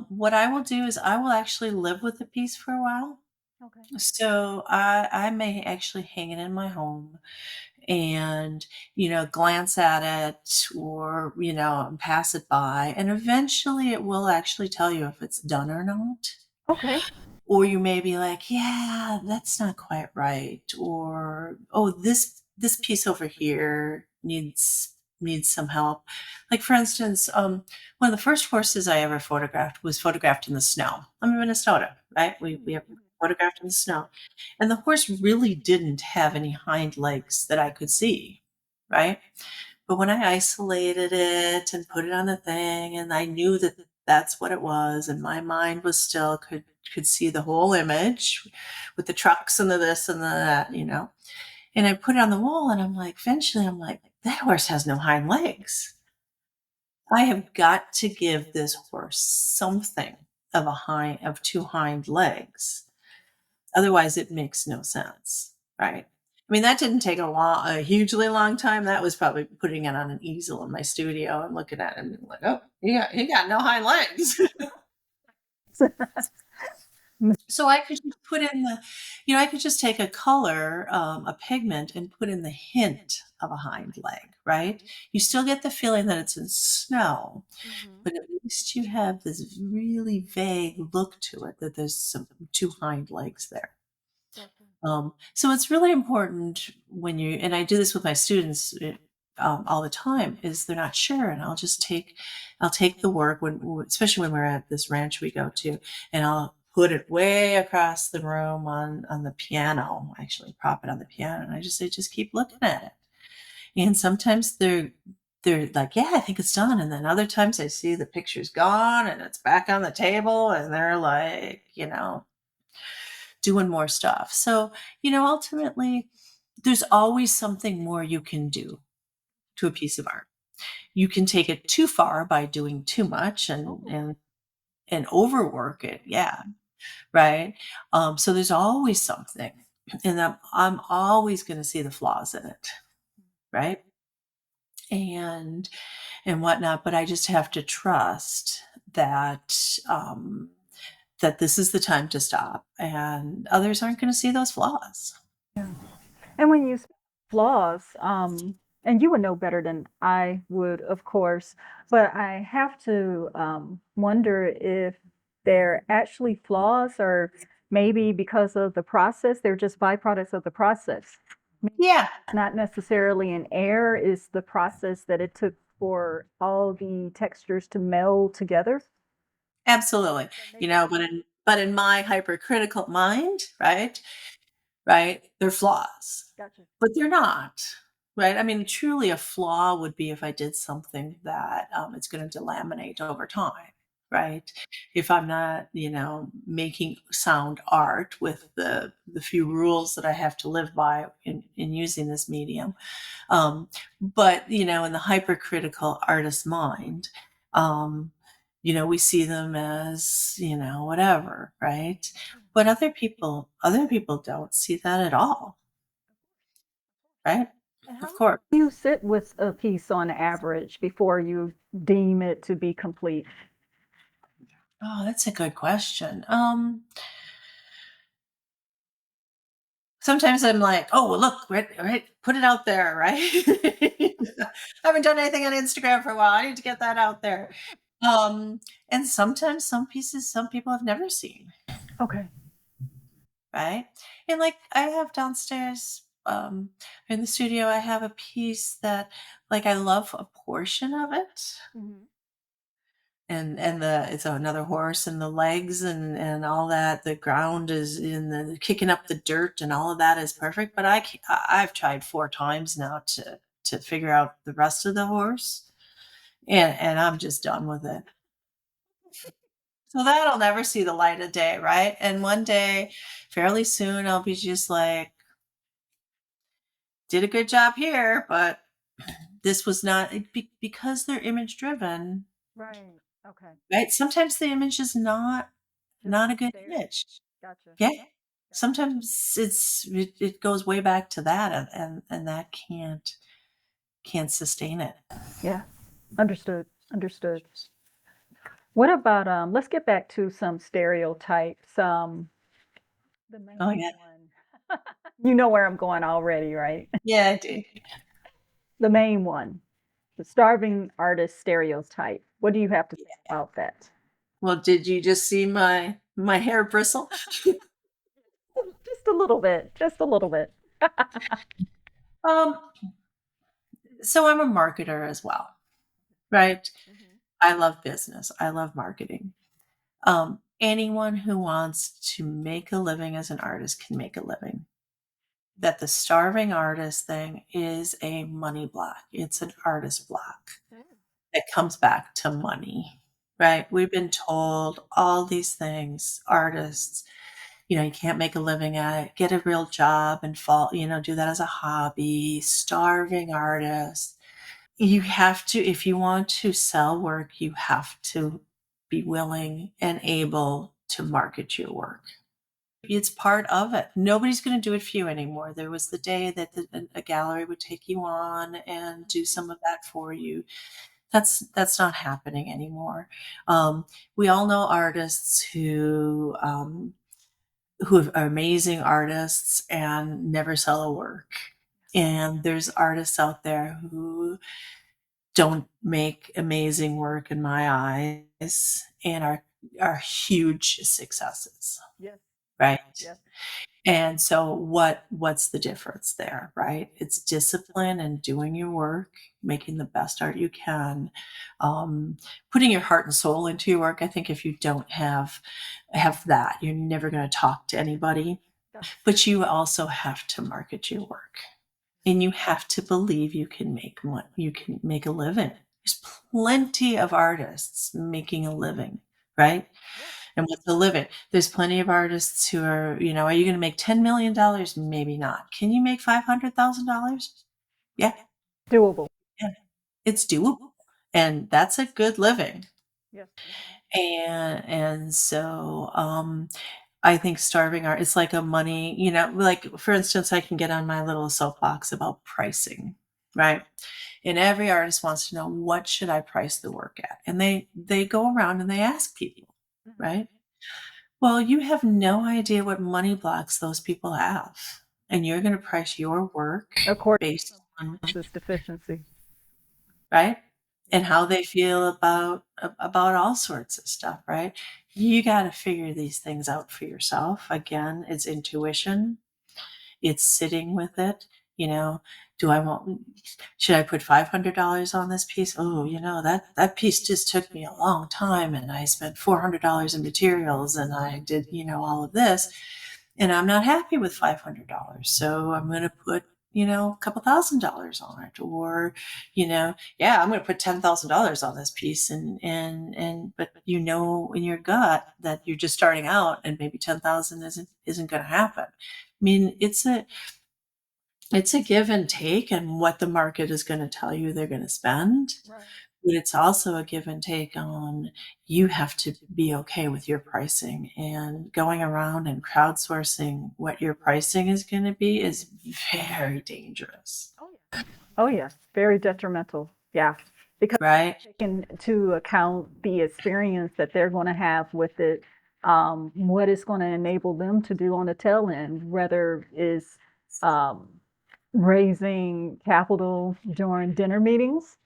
what I will do is I will actually live with the piece for a while. Okay. So I may actually hang it in my home and, glance at it or, pass it by. And eventually it will actually tell you if it's done or not. Okay. Or you may be like, yeah, that's not quite right. Or, oh, this piece over here needs some help. Like for instance, one of the first horses I ever photographed was photographed in the snow. I'm in Minnesota, right? We have photographed in the snow. And the horse really didn't have any hind legs that I could see, right? But when I isolated it and put it on the thing, and I knew that that's what it was, and my mind was still could see the whole image with the trucks and the this and the that, And I put it on the wall, and eventually, I'm like, that horse has no hind legs. I have got to give this horse something of two hind legs. Otherwise, it makes no sense, right? I mean, that didn't take a hugely long time. That was probably putting it on an easel in my studio and looking at him and like, oh, he got no hind legs. So I could just put in I could just take a color, a pigment, and put in the hint of a hind leg, right? You still get the feeling that it's in snow, Mhm. but at least you have this really vague look to it that there's some two hind legs there. So it's really important and I do this with my students all the time, is they're not sure, and I'll take the work especially when we're at this ranch we go to, and I'll put it way across the room on the piano, actually prop it on the piano, and I just say, "Just keep looking at it." And sometimes they're like, "Yeah, I think it's done," and then other times I see the picture's gone and it's back on the table, and they're like, doing more stuff. So, ultimately, there's always something more you can do to a piece of art. You can take it too far by doing too much and Oh, and overwork it. Yeah, right. So there's always something, and I'm always going to see the flaws in it, right? And whatnot. But I just have to trust that that this is the time to stop, and others aren't going to see those flaws. yeah. And when you speak flaws, and you would know better than I would, of course, but I have to wonder if they're actually flaws or maybe because of the process, they're just byproducts of the process. Maybe Yeah, it's not necessarily an error, it's the process that it took for all the textures to meld together. absolutely. That makes But in my hypercritical mind, right? Right? They're flaws, gotcha. but they're not, right? I mean, truly a flaw would be if I did something that, it's gonna delaminate over time, right? If I'm not, making sound art with the few rules that I have to live by in using this medium. But, in the hypercritical artist mind, um, we see them as, whatever, right? But other people don't see that at all, right? And how Of long course. do you sit with a piece on average before you deem it to be complete? Oh, that's a good question. Sometimes I'm like, "Oh, well, look, right, put it out there, right?" I haven't done anything on Instagram for a while. I need to get that out there. Um, and sometimes some pieces some people have never seen. Okay. Right? And like I have downstairs, in the studio, I have a piece that like I love a portion of it. Mhm. And the it's another horse and the legs and all that. The ground is in the kicking up the dirt and all of that is perfect. But I've tried 4 times now to figure out the rest of the horse. And I'm just done with it. So that'll never see the light of day, right? And one day, fairly soon, I'll be just like, did a good job here, but this was not because they're image driven, Right. Okay. right? Sometimes the image is not Just not a not good there. image. Gotcha. Yeah. Gotcha. Sometimes it goes way back to that and that can't sustain it. Yeah. Understood. Understood. What about let's get back to some stereotypes. The Oh main yeah. one. You know where I'm going already, right? Yeah, I do. The main one. The starving artist stereotype. What do you have to say about that? Well, did you just see my hair bristle? Just a little bit. Just a little bit. Um, so I'm a marketer as well, right? Mhm. I love business. I love marketing. Anyone who wants to make a living as an artist can make a living. That the starving artist thing is a money block. It's an artist block. It comes back to money, right? We've been told all these things, artists, you can't make a living at it, get a real job and fall, do that as a hobby, starving artist. You have to, if you want to sell work, you have to be willing and able to market your work. It's part of it. Nobody's going to do it for you anymore. There was the day that a gallery would take you on and do some of that for you. That's not happening anymore. Um, we all know artists who are amazing artists and never sell a work. And there's artists out there who don't make amazing work in my eyes and are huge successes, Yes. right? Yes. And so what's the difference there, right? It's discipline and doing your work making the best art you can, um, putting your heart and soul into your work. I think if you don't have that, you're never going to talk to anybody. But you also have to market your work, and you have to believe you can make money. You can make a living. There's plenty of artists making a living, right? And what's a living? There's plenty of artists who are, are you going to make $10 million? Maybe not. Can you make $500,000? Yeah, Doable. yeah, it's doable, and that's a good living. Yes. And so, I think starving art, it's like a money, like for instance, I can get on my little soapbox about pricing, right? And every artist wants to know, what should I price the work at? And they go around and they ask people, right? Well, you have no idea what money blocks those people have. And you're going to price your work According based on, to this deficiency. right? And how they feel about all sorts of stuff, right? You got to figure these things out for yourself. Again, it's intuition. It's sitting with it. You know, do I want? Should I put $500 on this piece? Oh, that piece just took me a long time, and I spent $400 in materials, and I did all of this, and I'm not happy with $500. So I'm going to put a couple $1,000s on it, or yeah, I'm going to put $10,000 on this piece, but in your gut that you're just starting out, and maybe 10,000 isn't going to happen. I mean, it's a give and take, and what the market is going to tell you they're going to spend. Right. But it's also a give and take on, you have to be okay with your pricing, and going around and crowdsourcing what your pricing is going to be is very dangerous, Oh, yeah. Oh, yes. Very detrimental. Yeah. Because right? taking into account the experience that they're going to have with it, what it's going to enable them to do on the tail end, whether it's um, raising capital during dinner meetings,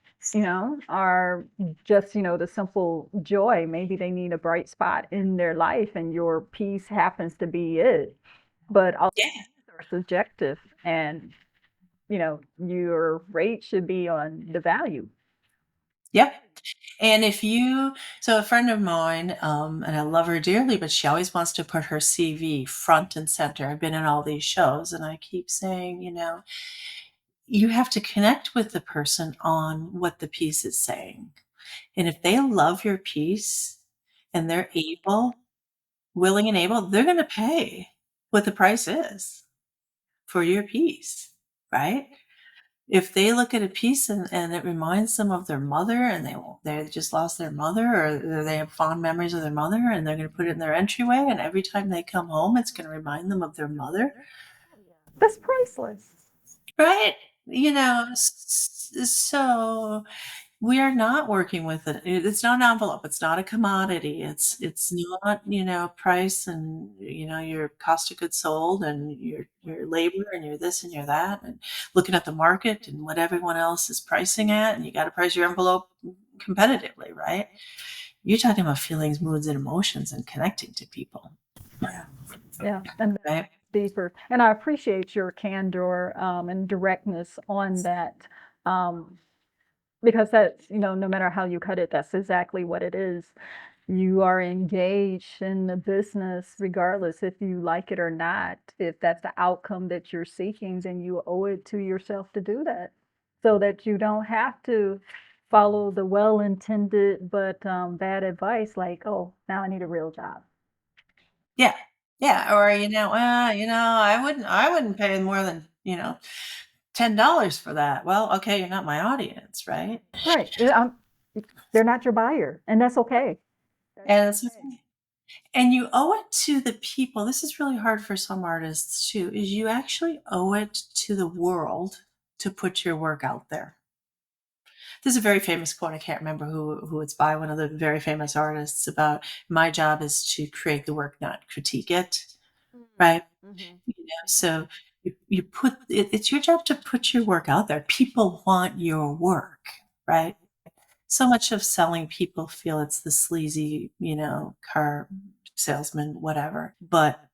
or just, the simple joy. Maybe they need a bright spot in their life and your piece happens to be it. But all Yeah. are subjective, and, your rate should be on the value. Yep. And so a friend of mine, and I love her dearly, but she always wants to put her CV front and center. I've been in all these shows, and I keep saying, you have to connect with the person on what the piece is saying. And if they love your piece and they're willing and able, they're going to pay what the price is for your piece, right? If they look at a piece and it reminds them of their mother, and they just lost their mother, or they have fond memories of their mother, and they're going to put it in their entryway, and every time they come home, it's going to remind them of their mother, That's priceless. right? So we are not working with it. It's not an envelope. It's not a commodity. It's not, price, and your cost of goods sold, and your labor, and your this and your that, and looking at the market and what everyone else is pricing at, and you got to price your envelope competitively, right? You're talking about feelings, moods, and emotions, and connecting to people. Yeah. Yeah, and that's Right. deeper. And I appreciate your candor and directness on that, um, because that's, no matter how you cut it, that's exactly what it is. You are engaged in the business regardless if you like it or not. If that's the outcome that you're seeking, then you owe it to yourself to do that so that you don't have to follow the well-intended but bad advice like, oh, now I need a real job. Yeah. Yeah. Or I wouldn't pay more than $10 for that. Well, okay, you're not my audience, right? Right. They're not your buyer, and that's okay. That's And it's okay. okay. And you owe it to the people. This is really hard for some artists too, is you actually owe it to the world to put your work out there. There's a very famous quote, I can't remember who it's by, one of the very famous artists, about, my job is to create the work, not critique it, right? Mhm. So you put it's your job to put your work out there. People want your work, right? So much of selling, people feel it's the sleazy, car salesman, whatever. But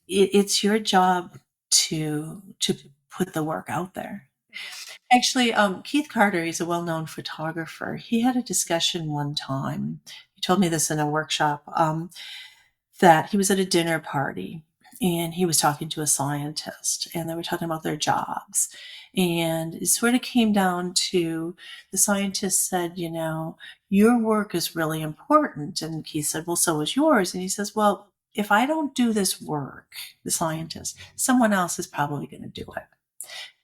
it's your job to put the work out there. Actually, Keith Carter, he's a well-known photographer. He had a discussion one time. He told me this in a workshop, that he was at a dinner party and he was talking to a scientist and they were talking about their jobs. And it sort of came down to the scientist said, your work is really important. And he said, well, so is yours. And he says, well, if I don't do this work, the scientist, someone else is probably going to do it.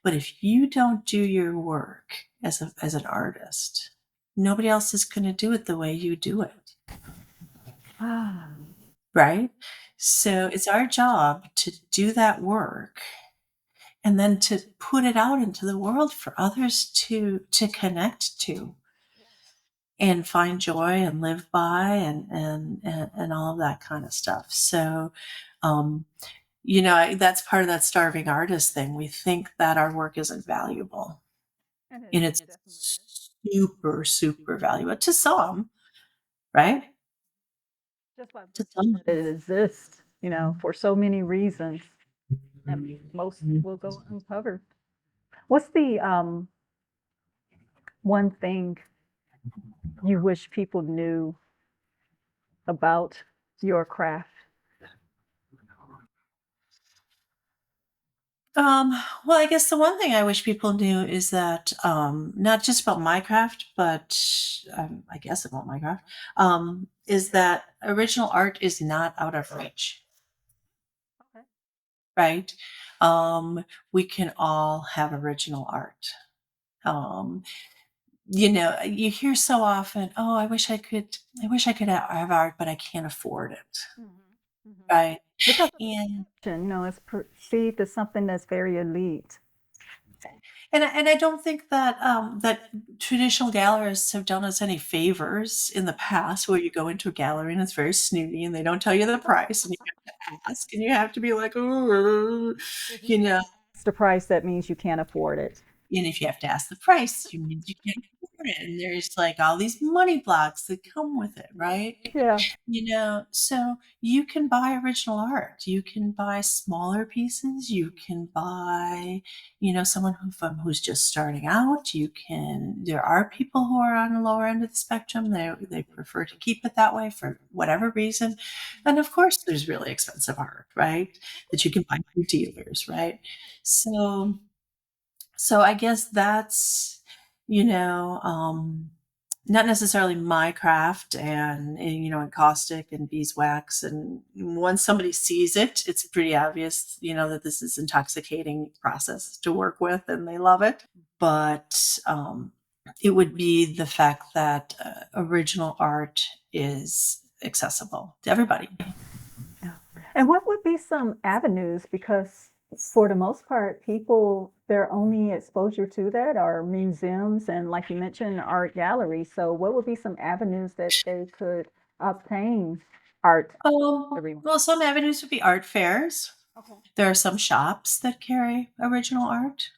But if you don't do your work as an artist, nobody else is going to do it the way you do it. Ah, Right? So it's our job to do that work and then to put it out into the world for others to connect to and find joy and live by and all of that kind of stuff. So um, that's part of that starving artist thing. We think that our work isn't valuable. and it And it's definitely is. super, super valuable to some, right? Just by To virtue some. that it exists, for so many reasons, and most will go uncovered. What's the one thing you wish people knew about your craft? Um, well, I guess the one thing I wish people knew is that not just about my craft, but I guess about my craft, is that original art is not out of reach, Okay. right? Um, we can all have original art. Um, you hear so often, "Oh, I wish I could have art, but I can't afford it." Mm-hmm. Mm-hmm. Right? Because of And perception, it's perceived as something that's very elite. and I don't think that that traditional gallerists have done us any favors in the past, where you go into a gallery and it's very snooty and they don't tell you the price and you have to ask and you have to be like, "Ooh," If you you know. ask the price, that means you can't afford it. And if you have to ask the price, you means you can't afford it. And there's like all these money blocks that come with it, right? Yeah. So you can buy original art. You can buy smaller pieces. You can buy, someone who's just starting out. There are people who are on the lower end of the spectrum. They prefer to keep it that way for whatever reason. And of course, there's really expensive art, right? That you can buy from dealers, right? So, so I guess that's, you know, um, not necessarily my craft and caustic and beeswax. And once somebody sees it, it's pretty obvious, that this is intoxicating process to work with and they love it. But it would be the fact that original art is accessible to everybody. Yeah. And what would be some avenues? Because for the most part, people, their only exposure to that are museums and, like you mentioned, art galleries. So, what would be some avenues that they could obtain art? Everyone. Well, some avenues would be art fairs. Okay. There are some shops that carry original art,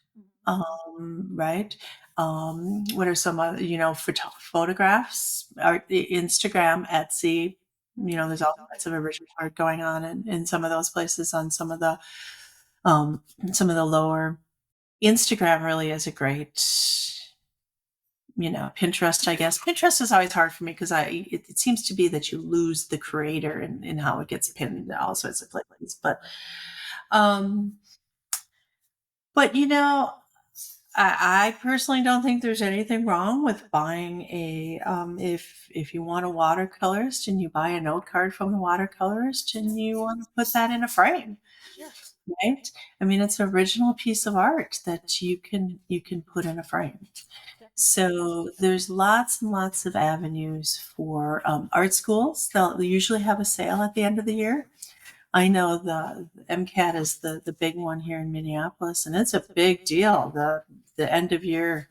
right? What are some other, photographs, art, Instagram, Etsy, there's all Okay. kinds of original art going on in some of those places on some of the lower. Instagram really is a great, Pinterest, I guess. Pinterest is always hard for me because it seems to be that you lose the creator in how it gets pinned to all sorts of places. Um, but I personally don't think there's anything wrong with buying if you want a watercolorist and you buy a note card from the watercolorist and you want to put that in a frame, Yeah. right? I mean, it's an original piece of art that you can put in a frame. Definitely. So there's lots and lots of avenues for art schools. They'll usually have a sale at the end of the year. I know the MCAT is the big one here in Minneapolis, and it's a big deal. The end of year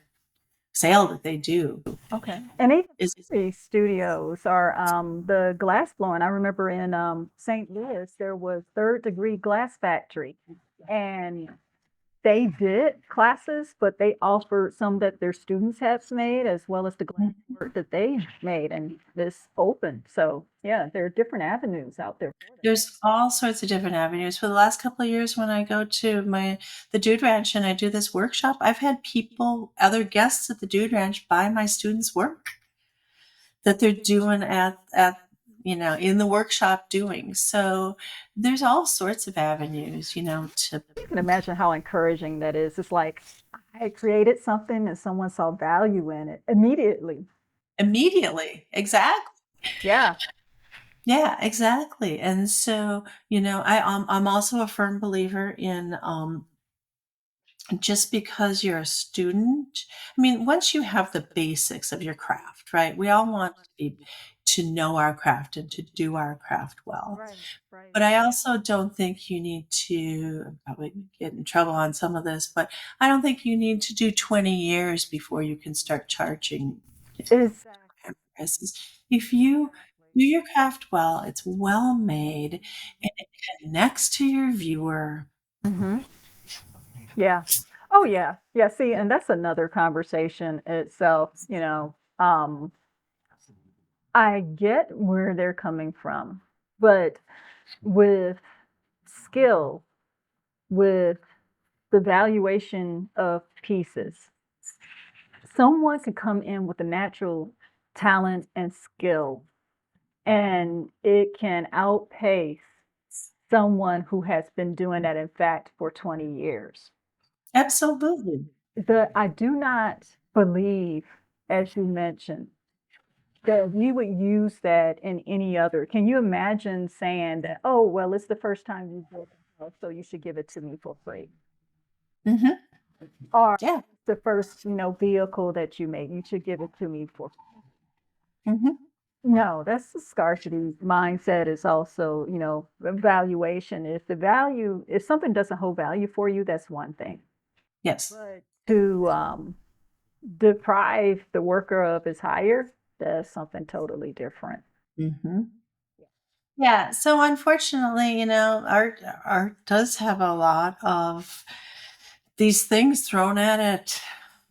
sale that they do Okay. And even is movie studios are the glass blowing. I remember in St. Louis there was Third Degree Glass Factory, and they did classes, but they offered some that their students have made as well as the glass Mhm. work that they made, and this open. So yeah, there are different avenues out there for them. There's all sorts of different avenues. For the last couple of years when I go to the Dude Ranch and I do this workshop, I've had people, other guests at the Dude Ranch buy my students' work that they're doing in the workshop doing. So there's all sorts of avenues, to You can imagine how encouraging that is. It's like I created something and someone saw value in it immediately. immediately. Exactly. Yeah. Yeah, exactly. And so, I'm also a firm believer in just because you're a student. I mean, once you have the basics of your craft, right? We all want to know our craft and to do our craft well. Right, right. But I also don't think you need to probably get in trouble on some of this, but I don't think you need to do 20 years before you can start charging Exactly. prices. If you do your craft well, it's well made and it connects to your viewer. Hmm. Yeah. Oh yeah. Yeah. See, and that's another conversation itself. I get where they're coming from, but with skill, with the valuation of pieces, someone can come in with a natural talent and skill, and it can outpace someone who has been doing that, in fact, for 20 years. Absolutely. I do not believe, as you mentioned, that we would use that in any other. Can you imagine saying that, oh, well, it's the first time you built a house, so you should give it to me for free? Mhm. Or Yeah. the first, vehicle that you made, you should give it to me for free. Mhm. No, that's the scarcity mindset is also, valuation. If something doesn't hold value for you, that's one thing. Yes. But to deprive the worker of his hire, that's something totally different. Mhm. Yeah, so unfortunately, art does have a lot of these things thrown at it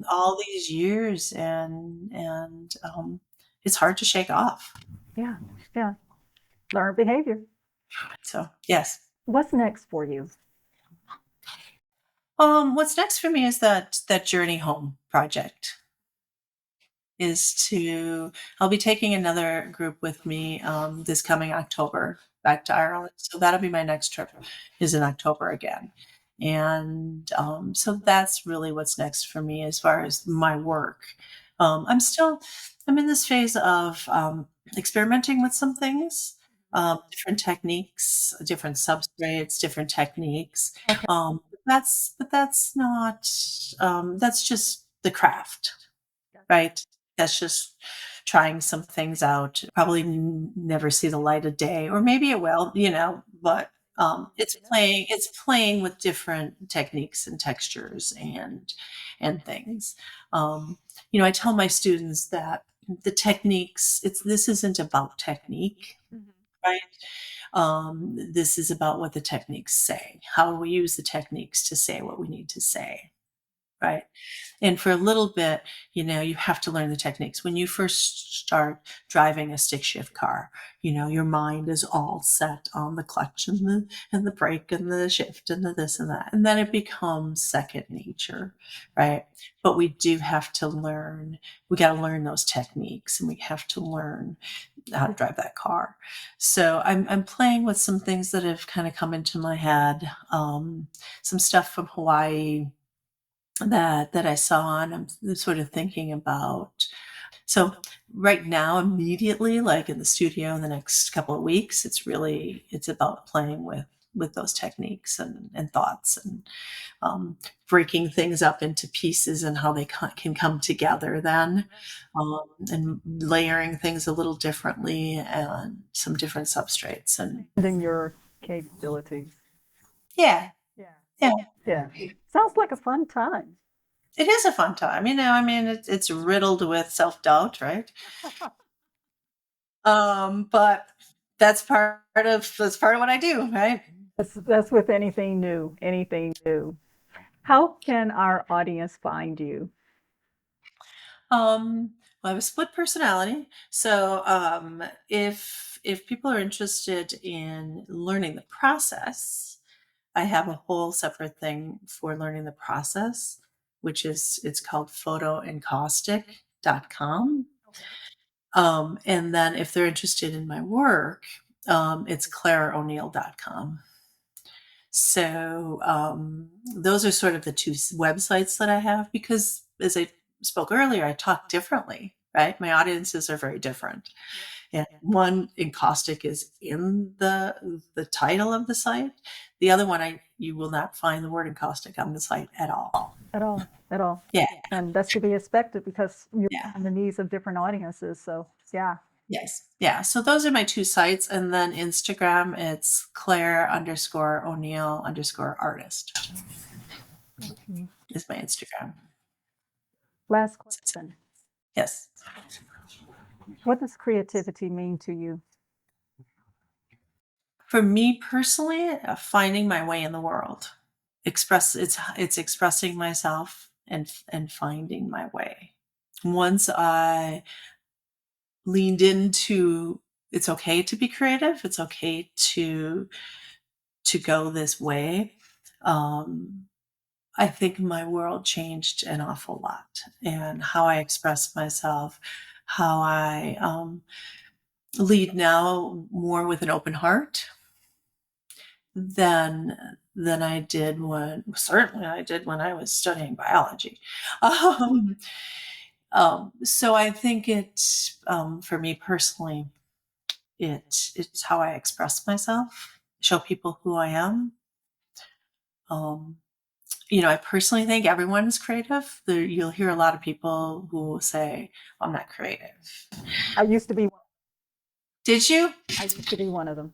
all these years, and it's hard to shake off. Yeah, yeah. Learned behavior. So, yes. What's next for you? What's next for me is that Journey Home project. Is to I'll be taking another group with me, this coming October back to Ireland, so that'll be my next trip is in October again, and, so that's really what's next for me as far as my work. I'm in this phase of, experimenting with some things, different techniques, different substrates, different techniques, Okay. but that's not, that's just the craft. Right? That's just trying some things out. Probably never see the light of day, or maybe it will, but, it's Never know. playing with different techniques and textures and things. I tell my students that the techniques, this isn't about technique, Mhm. right? This is about what the techniques say. How do we use the techniques to say what we need to say, right? And for a little bit, you have to learn the techniques. When you first start driving a stick shift car, your mind is all set on the clutch and the brake and the shift and the this and that. And then it becomes second nature, right? But we got to learn those techniques and we have to learn how to drive that car. So I'm playing with some things that have kind of come into my head. Some stuff from Hawaii that I saw, and I'm sort of thinking about. So right now, immediately, like in the studio in the next couple of weeks, it's about playing with those techniques and thoughts and, breaking things up into pieces and how they can come together then, and layering things a little differently and some different substrates and Expanding your capabilities. yeah, Yeah. yeah. Yeah. Sounds like a fun time. It is a fun time, I mean, it's riddled with self-doubt, right? But that's part of what I do, right? That's with anything new, anything new. How can our audience find you? Well, I have a split personality, so if people are interested in learning the process, I have a whole separate thing for learning the process, which is it's called photoencaustic.com. And then if they're interested in my work, it's clareo'neill.com. So those are sort of the two websites that I have because, as I spoke earlier, I talk differently, right? My audiences are very different. And one encaustic is in the title of the site. The other one, you will not find the word encaustic on the site at all. At all, at all. Yeah, And that's to be expected because you're yeah. on the needs of different audiences. So, yeah. Yes. Yeah. So those are my two sites. And then Instagram, it's Claire_O'Neill_artist Mhm. is my Instagram. Last question. Yes. What does creativity mean to you? For me personally, finding my way in the world. It's expressing myself and finding my way. Once I leaned into it's okay to be creative, it's okay to go this way. I think my world changed an awful lot, and how I express myself, how I lead now more with an open heart than I did when certainly I did when I was studying biology. Um, so I think for me personally, it's how I express myself, show people who I am. Um, I personally think everyone is creative. You'll hear a lot of people who will say, "I'm not creative." I used to be Did you? I used to be one of them.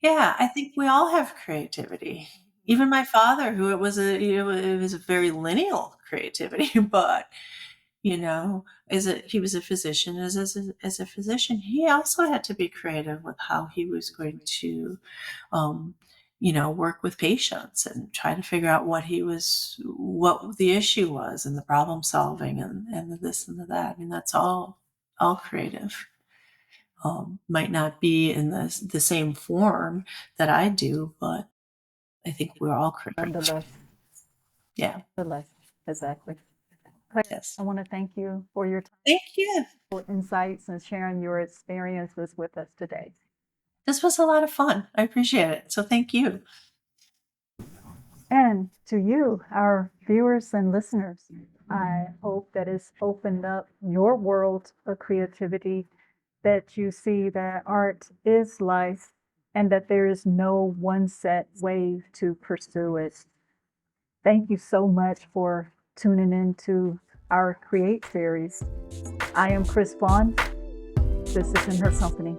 Yeah, I think we all have creativity. Even my father, who it was a very lineal creativity, but he was a physician. As a physician, he also had to be creative with how he was going to, um, work with patients and try to figure out what the issue was, and the problem solving, and the this and the that. I mean, that's all creative. Might not be in the same form that I do, but I think we're all creative. Nonetheless, Yeah. nonetheless, exactly. Claire, Yes. I want to thank you for your time, Thank you. for insights, and sharing your experiences with us today. This was a lot of fun. I appreciate it. So thank you. And to you, our viewers and listeners, I hope that it's opened up your world of creativity, that you see that art is life and that there is no one set way to pursue it. Thank you so much for tuning in to our Create series. I am Chris Vaughn. This is In Her Company.